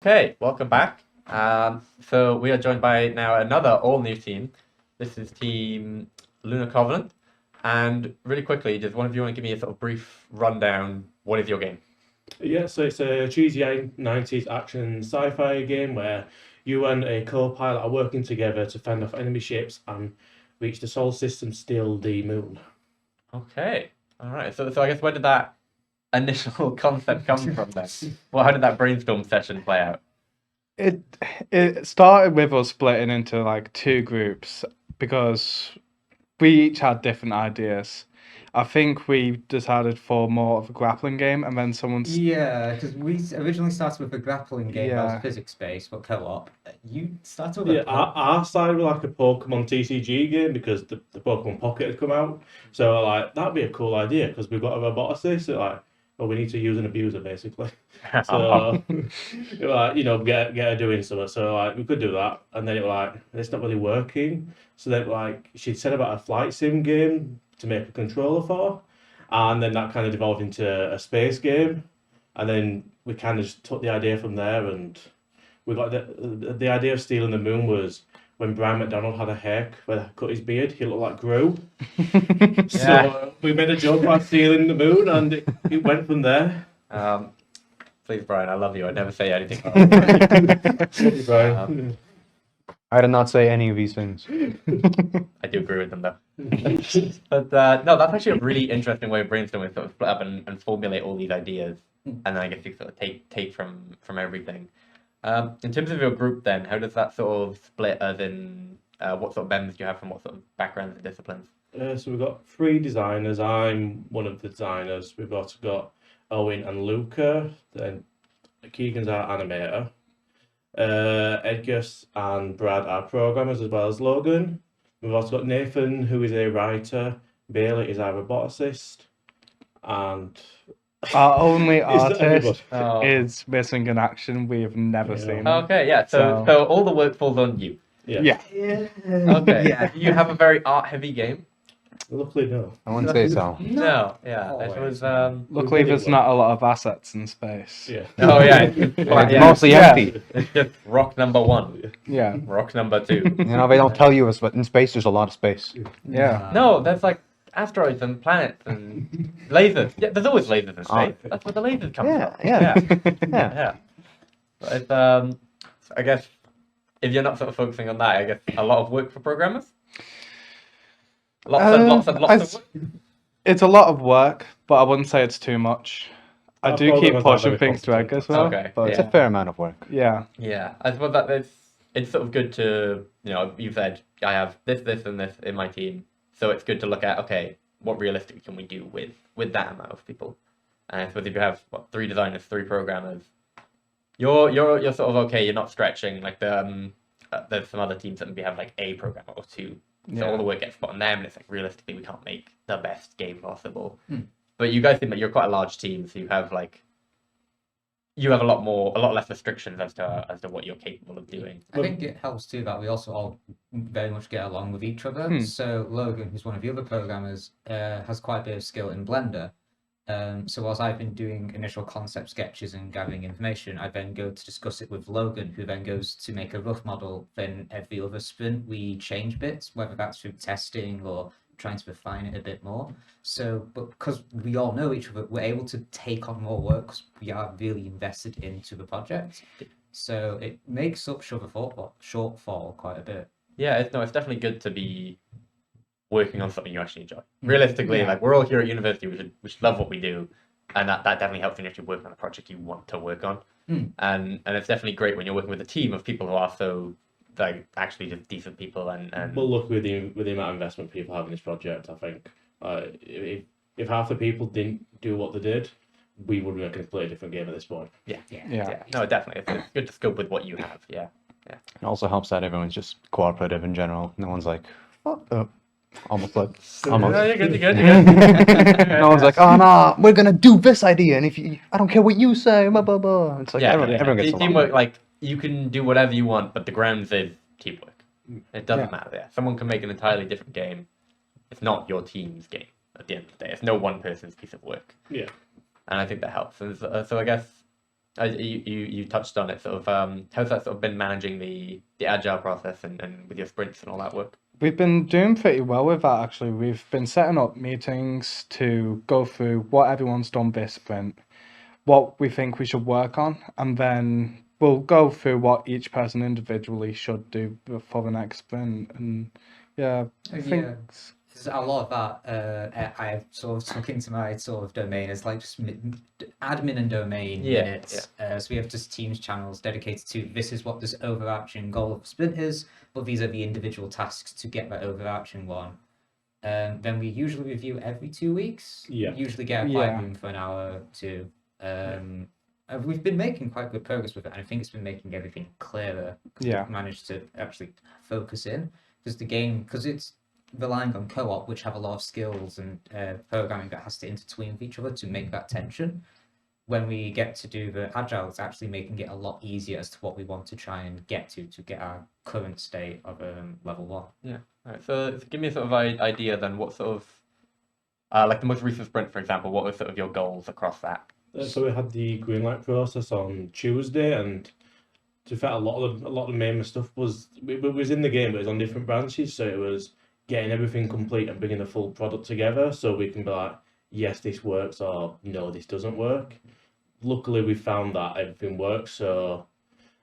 Okay, welcome back. So we are joined by now another all-new team. This is Team Lunar Covenant. And really quickly, does one of you want to give me a sort of brief rundown? What is your game? Yeah, so it's a cheesy 90s action sci-fi game where you and a co-pilot are working together to fend off enemy ships and reach the solar system, steal the moon. Okay, all right. So I guess where did that initial concept come from then? Well, how did that brainstorm session play out? It started with us splitting into like two groups because we each had different ideas. I think we decided for more of a grappling game, and then someone's Yeah, because we originally started with a grappling game that Yeah. was physics-based, but co-op. You started with Yeah, a co-op. our side was like a Pokemon TCG game because the Pokemon Pocket had come out. So we're like, that'd be a cool idea because we've got a roboticist. So like, well, we need to use an abuser basically. So we were like, get her doing something. So like, we could do that, and then it was like, it's not really working. So then like, she'd said about a flight sim game to make a controller for, and then that kind of devolved into a space game, and then we kind of just took the idea from there, and we got the idea of stealing the moon was when Brian McDonald had a hair where he cut his beard, he looked like Gru. So we made a joke about stealing the moon, and it went from there. Please, Brian, I love you. I'd never say anything. Brian. I did not say any of these things. I do agree with them though. But no, that's actually a really interesting way of brainstorming, sort of split up and formulate all these ideas, and then I guess you sort of take from everything. In terms of your group, then, how does that sort of split? As in, what sort of members do you have from what sort of backgrounds and disciplines? So we've got 3 designers. I'm one of the designers. We've also got Owen and Luca. Then Keegan's our animator. Edgus and Brad are programmers, as well as Logan. We've also got Nathan, who is a writer. Bailey is our roboticist. And our only Is that artist Oh. is missing in action. We have never Yeah. seen. Okay, yeah. So all the work falls on you. yeah, Yeah. Okay. Yeah. You have a very art-heavy game. luckily no. I wouldn't say so. No. Yeah. It Always. was. Luckily, there's not a lot of assets in space. Yeah. Oh yeah. It's It's yeah. mostly Yeah. empty. It's just rock number 1, Yeah. rock number 2. You know, they don't tell you us, but in space there's a lot of space. Yeah. No, there's like asteroids and planets and lasers. Yeah, there's always lasers in space. That's where the lasers come Yeah, from. yeah. Yeah. Yeah. But it's, I guess if you're not sort of focusing on that, I guess a lot of work for programmers. Lots of work. It's a lot of work, but I wouldn't say it's too much. I Our do keep programmers are pushing very things to Egg competent. as well. Okay, But It's a fair amount of work. yeah. Yeah, I suppose that it's sort of good to, you've said I have this, and this in my team, so it's good to look at, okay, what realistically can we do with that amount of people? And I suppose if you have 3 designers, 3 programmers, you're sort of okay. You're not stretching like there's some other teams that maybe have like a programmer or 2, so Yeah. all the work gets put on them, and it's like realistically we can't make the best game possible. But you guys seem like you're quite a large team, so you have a lot less restrictions as to what you're capable of doing. I think it helps too that we also all very much get along with each other. So Logan, who's one of the other programmers, has quite a bit of skill in Blender. So whilst I've been doing initial concept sketches and gathering information, I then go to discuss it with Logan, who then goes to make a rough model. Then every other sprint we change bits, whether that's through testing or trying to refine it a bit more. So, but because we all know each other, we're able to take on more work 'cause we are really invested into the project. So it makes up shortfall quite a bit. Yeah, it's definitely good to be working on something you actually enjoy. Realistically, like we're all here at university, we should love what we do, and that definitely helps when you're actually working on a project you want to work on. And it's definitely great when you're working with a team of people who are so like actually just decent people and But look, with the amount of investment people have in this project, I think if half the people didn't do what they did, we would be making a completely different game at this point. yeah. Yeah. No, definitely, it's good to scope with what you have. Yeah. It also helps that everyone's just cooperative in general. No one's like, fuck up. Almost like, almost. No, you're good. No one's like, oh no, we're gonna do this idea, and I don't care what you say, blah blah blah. It's like everyone gets along. Teamwork, like you can do whatever you want, but the grounds is teamwork. It doesn't matter. Yeah, someone can make an entirely different game. It's not your team's game at the end of the day. It's no one person's piece of work. Yeah. And I think that helps. And so I guess you touched on it. Sort of, how's that sort of been managing the agile process and with your sprints and all that work? We've been doing pretty well with that, actually. We've been setting up meetings to go through what everyone's done this sprint, what we think we should work on, and then we'll go through what each person individually should do for the next sprint. And yeah, I think There's a lot of that I've sort of took into my sort of domain as like just admin and domain minutes. So we have just Teams channels dedicated to this is what this overarching goal of the sprint is, but these are the individual tasks to get that overarching one. Then we usually review every 2 weeks. Yeah. Usually get a quiet room for an hour or two. We've been making quite good progress with it, and I think it's been making everything clearer. Yeah. We've managed to actually focus in because the game, because it's relying on co-op, which have a lot of skills and programming that has to intertwine with each other to make that tension. When we get to do the agile, it's actually making it a lot easier as to what we want to try and get to get our current state of level 1. Yeah. All right. So give me a sort of idea then. What sort of like the most recent sprint, for example, what were sort of your goals across that? So we had the green light process on Tuesday, and to be fair, a lot of the main stuff was in the game, but it was on different branches. So it was getting everything complete and bringing the full product together, so we can be like, yes, this works, or no, this doesn't work. Luckily, we found that everything works, so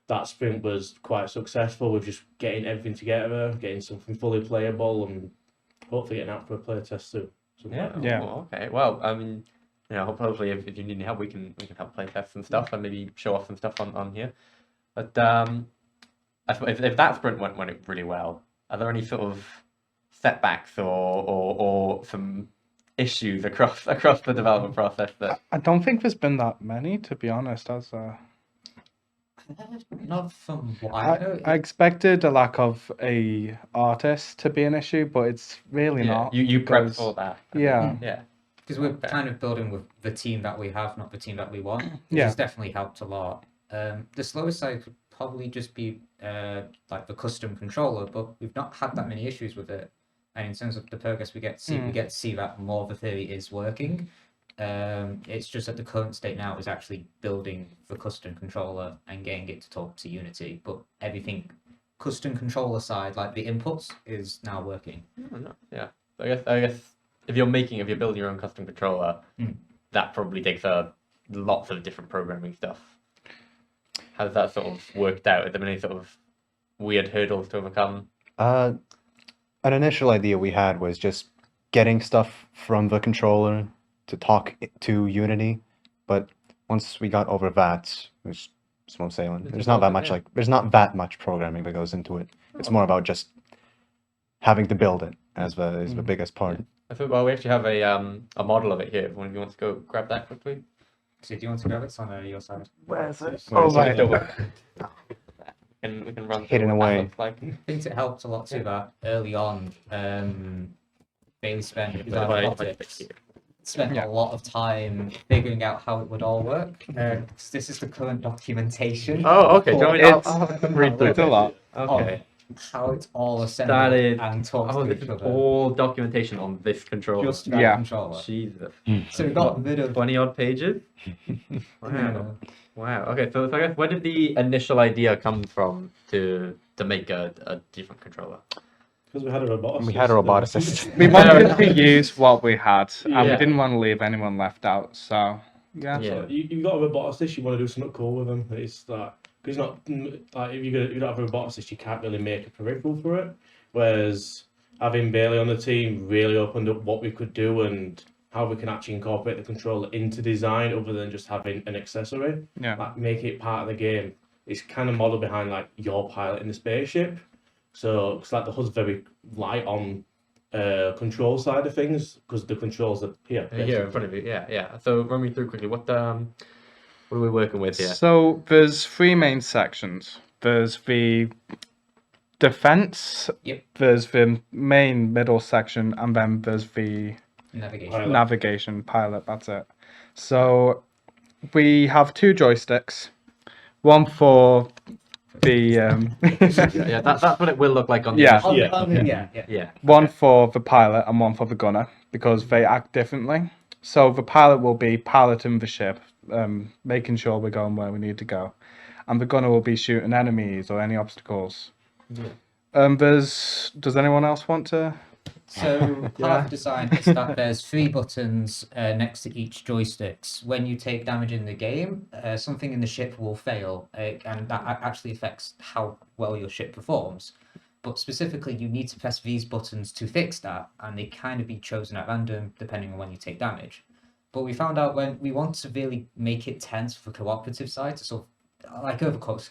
that sprint was quite successful with just getting everything together, getting something fully playable, and hopefully getting out for a play test soon. Yeah. Oh, okay. Well, I mean, you know, hopefully if you need any help, we can help play test some stuff and maybe show off some stuff on here. But I suppose if that sprint went really well, are there any sort of setbacks or some issues across the development process that I don't think there's been that many, to be honest. Not from what I know. I expected a lack of a artist to be an issue, but it's really not. you prepped because- for that? Yeah. Because we're kind of building with the team that we have, not the team that we want. Which Yeah. has definitely helped a lot. The slowest side could probably just be like the custom controller, but we've not had that many issues with it. And in terms of the progress we get to see, we get to see that more of the theory is working. It's just at the current state now is actually building the custom controller and getting it to talk to Unity. But everything custom controller side, like the inputs, is now working. No. Yeah. I guess if you're building your own custom controller, that probably takes lots of different programming stuff. How's that sort of worked out? Are there any sort of weird hurdles to overcome? An initial idea we had was just getting stuff from the controller to talk to Unity, but once we got over that, it was smooth sailing. There's not that much programming that goes into it. It's more about just having to build it as the biggest part. I thought, well, we actually have a model of it here. If one of you wants to go grab that quickly. So do you want to grab it? It's on your side. Where is it? Where Oh, is it? right. We can run Hidden through what that away. looks like. I think it helped a lot too that early on. Bailey spent If I- robotics, spent a lot of time figuring out how it would all work. 'Cause this is the current documentation. Oh, okay. Do you want me to It's- I'll have a read through It's a this. lot. Okay. How it's all assembled and talks Oh, to this each is other. all documentation on this controller. Just that Yeah. controller. Jesus. So we got rid of 20 odd pages? Wow. Wow. Okay, so I guess where did the initial idea come from to make a different controller? Because we had a roboticist. We had a roboticist. We wanted to use what we had, and Yeah. we didn't want to leave anyone left out. So yeah. Yeah. So you've got a roboticist, you want to do something cool with him. It's like, because not like if you don't have a roboticist, you can't really make a peripheral for it. Whereas having Bailey on the team really opened up what we could do and how we can actually incorporate the controller into design other than just having an accessory. Yeah. Like make it part of the game. It's kind of modeled behind like your pilot in the spaceship. So it's like the HUD's very light on control side of things because the controls are here. Here in front of you, yeah. So run me through quickly. What are we working with here? So there's 3 main sections. There's the defense. Yep. There's the main middle section, and then there's the navigation. Pilot. navigation pilot. That's it. So we have 2 joysticks. One for the Yeah, that's what it will look like on the Yeah. Yeah. Yeah. one for the pilot and one for the gunner because they act differently. So the pilot will be piloting the ship, making sure we're going where we need to go, and the gunner will be shooting enemies or any obstacles. Does anyone else want to? So part of the design is that there's 3 buttons next to each joysticks. When you take damage in the game, something in the ship will fail, and that actually affects how well your ship performs. But specifically, you need to press these buttons to fix that, and they kind of be chosen at random depending on when you take damage. But we found out when we want to really make it tense for the cooperative side, to sort of like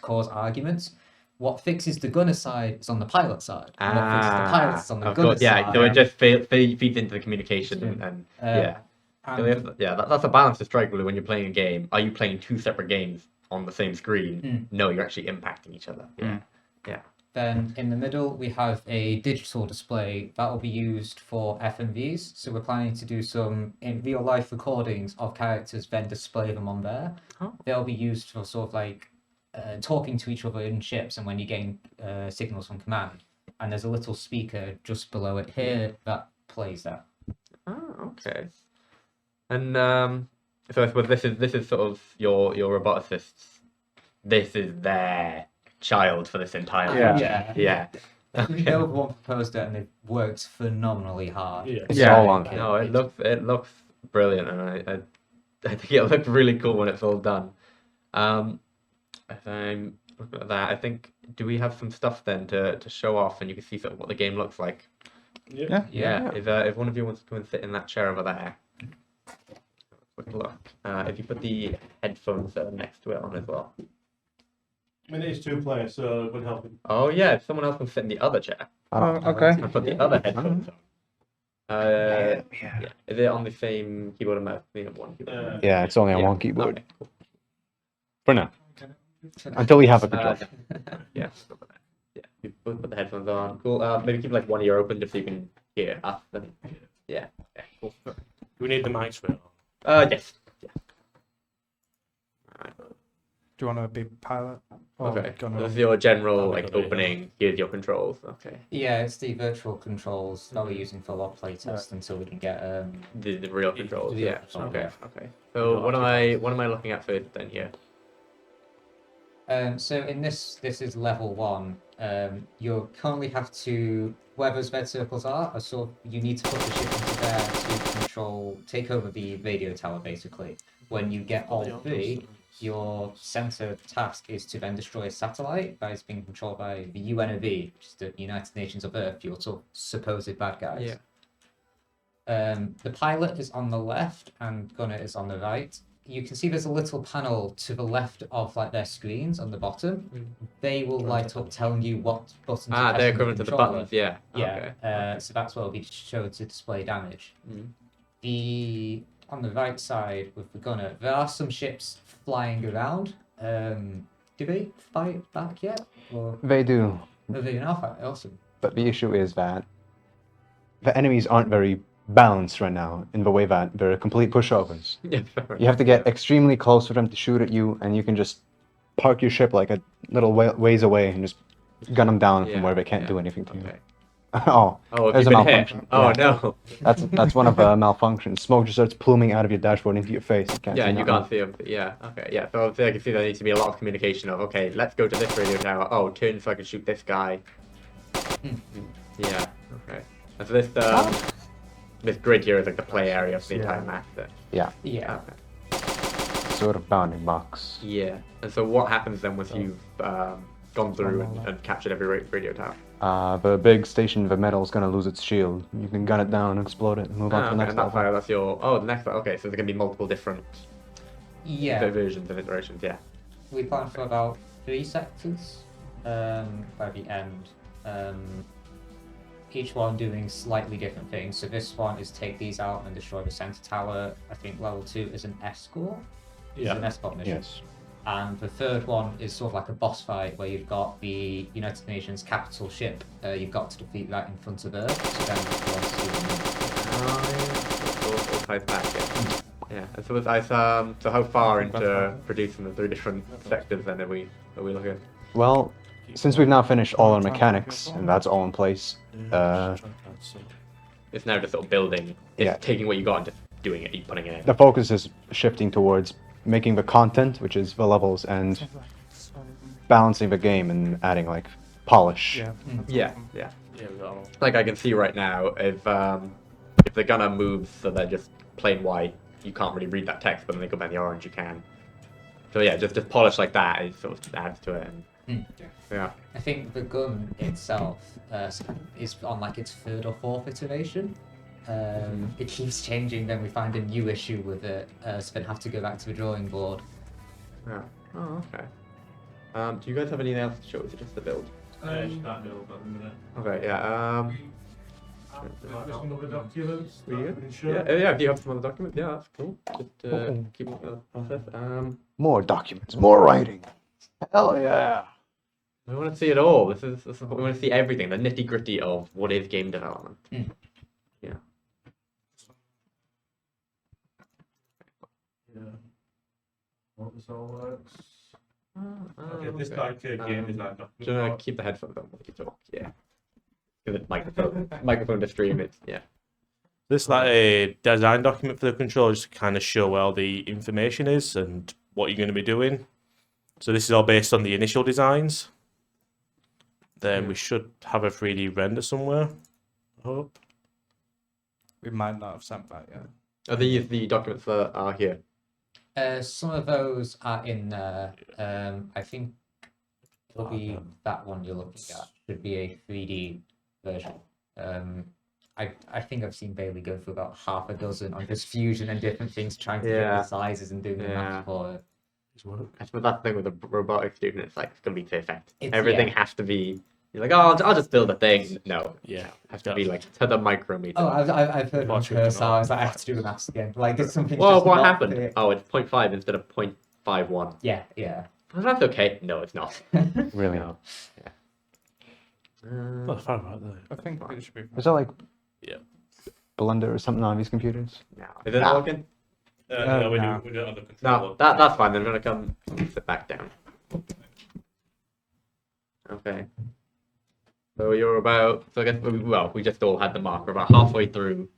cause arguments. What fixes the gunner side is on the pilot side. And what fixes the pilot is on the gunner side. So it just feeds into the communication and yeah. And That's a balance to strike really when you're playing a game. Are you playing 2 separate games on the same screen? No, you're actually impacting each other. Yeah. then in the middle, we have a digital display that will be used for FMVs. So we're planning to do some in real life recordings of characters, then display them on there. Oh. They'll be used for sort of like talking to each other in ships and when you gain signals from command. And there's a little speaker just below it here that plays that. Oh, okay. And so I suppose this is sort of your roboticists. This is their child for this entire Yeah. Okay. No one proposed it and it works phenomenally hard. It's all on No, it looks brilliant, and I think it'll look really cool when it's all done. If I'm looking at that, I think, do we have some stuff then to show off, and you can see sort of what the game looks like? Yeah. If one of you wants to come and sit in that chair over there, quick look. If you put the headphones that are next to it on as well. I mean, it is 2 players, so it would help. Oh yeah, if someone else can sit in the other chair. Okay. And put the other headphones on. Yeah. Is it on the same keyboard and mouse? We have one keyboard. Yeah, it's only on one keyboard. Okay, cool. For now. Until we have a control. Yeah. You put the headphones on. Cool. Maybe keep like one ear open just so you can hear us. Then. Yeah. Cool. Do we need the mics for it? Yes. Yeah. Do you want to be pilot? Okay. This is your general like opening. Here's your controls. Okay. Yeah, it's the virtual controls that we're using for a lot of playtest until we can get The real controls. the real Yeah. controls, Okay. yeah. Okay. So what am I looking at first then here? So in this is level 1. You currently have to, where those red circles are sort of, you need to put the ship into there to take over the radio tower basically. When you get all 3, your center task is to then destroy a satellite that is being controlled by the UNOV, which is the United Nations of Earth, your sort of supposed bad guys. Yeah. The pilot is on the left and gunner is on the right. You can see there's a little panel to the left of like their screens on the bottom. They will light up telling you what buttons to press They're on the equivalent to the controller. buttons. Yeah. Yeah, Okay. so that's what will be shown to display damage. On the right side with the gunner, there are some ships flying around. Do they fight back yet? Or They do. are they now fight? Awesome. But the issue is that the enemies aren't very balanced right now in the way that they're complete pushovers. Yeah. Fair You have to get extremely close for them to shoot at you, and you can just park your ship like a little ways away and just gun them down from where they can't do anything to you. Okay. Oh, Oh, have there's you a been hit? malfunction. Oh Yeah. no. That's one of the malfunctions. Smoke just starts pluming out of your dashboard into your face. You can't Yeah, see and you nothing. can't see them. Yeah. Okay. Yeah. So I can see there needs to be a lot of communication of okay, let's go to this radio tower. Oh, turn so I can shoot this guy. Yeah. Okay. And so this grid here is like the play area of the entire map. Then. Yeah, Yeah. Okay. sort of bounding box. Yeah. And so what happens then once you've gone through and captured every radio tower? The big station, the metal is gonna lose its shield. You can gun it down, explode it, and move on to the next and that's level. that's your the next level. Okay, so there's gonna be multiple different Yeah. versions and iterations. Yeah. We plan for about 3 sectors by the end. Each one doing slightly different things. So this one is take these out and destroy the center tower. I think level 2 is an escort. It's an escort mission. Yes. And the third one is sort of like a boss fight where you've got the United Nations capital ship. You've got to defeat that in front of Earth. So then All ties back. Yeah. And so so how far into producing the 3 different sectors then are we looking? Well, since we've now finished all our mechanics, and that's all in place, It's now just sort of building. It's Yeah. taking what you got and just doing it, putting it in. The focus is shifting towards making the content, which is the levels, and balancing the game and adding like polish. Yeah. Yeah, yeah. Yeah, we got all. Like I can see right now, if they're gonna move so they're just plain white, you can't really read that text, but when they go by the orange, you can. So yeah, just polish like that, it sort of just adds to it. And, yeah. I think the gun itself is on like its third or fourth iteration. It keeps changing, then we find a new issue with it, so then have to go back to the drawing board. Yeah. Oh, okay. Do you guys have anything else to show? Is it just the build? Just that build at the minute. Okay, yeah. Some other documents. Really that I good. can show. Yeah, if you have some other documents, yeah, that's cool. Just keep up the process. More documents, more writing. Hell yeah. We want to see it all. This is what we want to see, everything, the nitty gritty of what is game development. Yeah. Yeah. What this all works. Okay, this like game is like Do you want to keep the headphones on while you talk? Yeah. Give it microphone to stream it. Yeah. This is like a design document for the controller, just to kind of show where all the information is and what you're going to be doing. So this is all based on the initial designs. Then we should have a 3D render somewhere, I hope. We might not have sent that yet. Are these the documents that are here? Some of those are in there. I think it'll be that one you're looking at. Should be a 3D version. I think I've seen Bailey go through about half a dozen on just fusion and different things, trying to get Yeah. the sizes and doing the math for it. I suppose that's the thing with a robotic student. It's like it's gonna be perfect. It's- Everything yeah. has to be. You're like, oh, I'll just build a thing. No, Yeah. it has to be like to the micrometer. Oh, I've heard from Watch it her, so come I was like, I have to do the maths again. Like, did something Well, just what not happened? fit? Oh, it's 0.5 instead of 0.51. Yeah, yeah. Well, that's okay. No, it's not. Really? No. Yeah. Well, fine right there. I think it should be. Is that like Yeah. Blender or something on these computers? No. Is it Nah. working? No, we no. don't have the No, controller. that's fine. Then we're gonna come sit back down. Okay. So you're about. So I guess we just all had the mark. We're about halfway through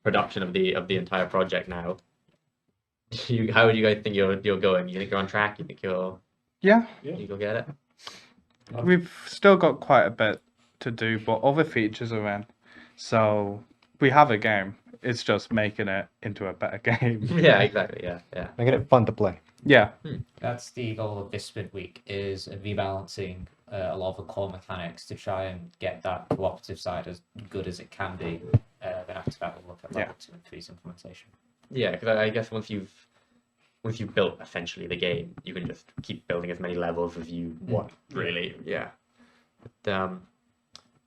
production of the entire project now. How do you guys think you're going? You think you're on track? You think Yeah, you'll get it? we've still got quite a bit to do, but other features are in. So we have a game. It's just making it into a better game. Yeah, exactly. Yeah, yeah. Making it fun to play. Yeah. That's the goal of this sprint week, is rebalancing a lot of the core mechanics to try and get that cooperative side as good as it can be. Then after that, we'll look at level 2 and 3's implementation. Yeah, because I guess once you've built essentially the game, you can just keep building as many levels as you want. Really, yeah. But,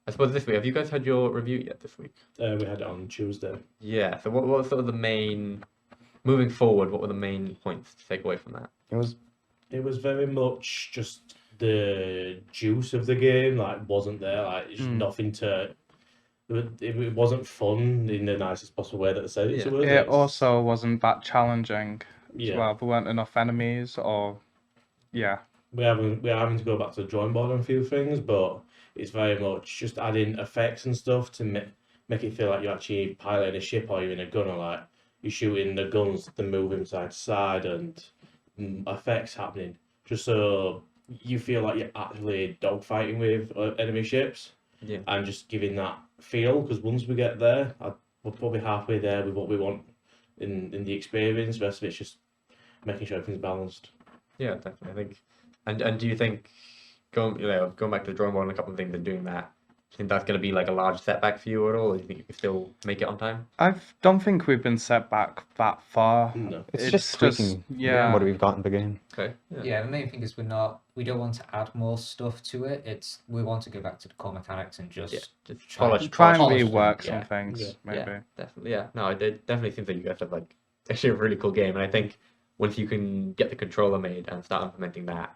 I suppose this week, have you guys had your review yet this week? We had it on Tuesday. Yeah. So what was sort of the main, moving forward? What were the main points to take away from that? It was very much just the juice of the game, like wasn't there, like it's nothing to. It wasn't fun in the nicest possible way that they said it to us. It also wasn't that challenging as Yeah. well. There weren't enough enemies, or yeah. We're having to go back to the drawing board on a few things, but it's very much just adding effects and stuff to make it feel like you're actually piloting a ship or you're in a gunner, like you're shooting the guns that move side to side and effects happening, just so you feel like you're actually dogfighting with enemy ships. Yeah. And just giving that feel, because once we get there, we're probably halfway there with what we want in the experience. The rest of it's just making sure everything's balanced. Yeah, definitely. I think. And do you think going back to the drawing board on a couple of things and doing that, do you think that's going to be like a large setback for you at all, or do you think you can still make it on time? I don't think we've been set back that far. No. It's just tweaking yeah. what we've got in the game. Okay. Yeah, the main thing is we don't want to add more stuff to it. We want to go back to the core mechanics and just Just try Try and polish them. rework some Yeah. things, Yeah. maybe. Yeah, definitely. Yeah, no, it definitely seems like you guys have like actually a really cool game, and I think once you can get the controller made and start implementing that,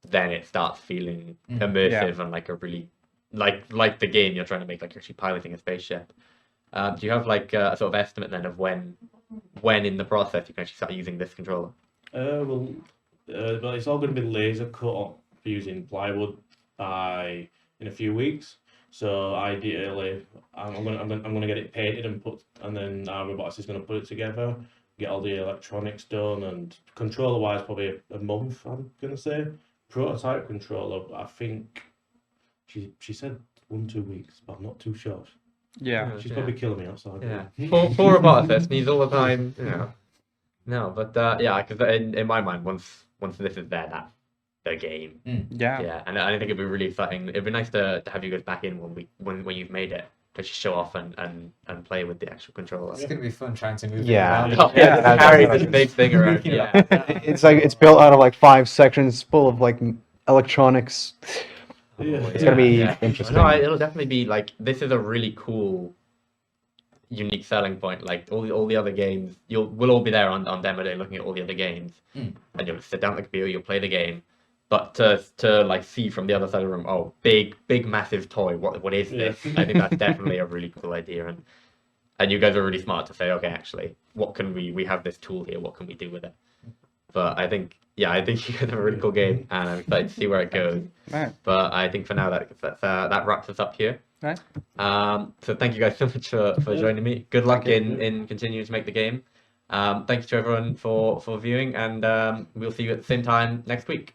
then it starts feeling immersive and like a really like the game you're trying to make, like you're actually piloting a spaceship. Do you have like a sort of estimate then of when in the process you can actually start using this controller? Well, it's all going to be laser cut for using plywood in a few weeks. So ideally, I'm gonna get it painted and then our robotics is gonna put it together, get all the electronics done, and controller wise probably a month. I'm gonna say prototype controller. I think she said 1-2 weeks, but I'm not too sure. Yeah. She's probably killing me outside. Yeah. For roboticists needs all the time, you know. No, but yeah, because in my mind, once this is there, that's the game. Yeah. Yeah, and I think it'd be really exciting. It'd be nice to have you guys back in when you've made it to just show off and play with the actual controller. It's gonna be fun trying to move Yeah. it around. Yeah, carry this big thing around. Yeah. It's like it's built out of like 5 sections full of like electronics. Yeah. It's gonna be Yeah. interesting. No, it'll definitely be like this is a really cool, unique selling point. Like all the other games, we'll all be there on demo day looking at all the other games, and you'll sit down at the computer, you'll play the game. But to like see from the other side of the room, oh, big massive toy. What is this? I think that's definitely a really cool idea, and you guys are really smart to say, okay, actually, what can we have this tool here? What can we do with it? But I think you guys have a really cool game, and I'm excited to see where it goes. Right. But I think for now that wraps us up here. Right. So thank you guys so much for joining me. Good luck in continuing to make the game. Thank you to everyone for viewing, and we'll see you at the same time next week.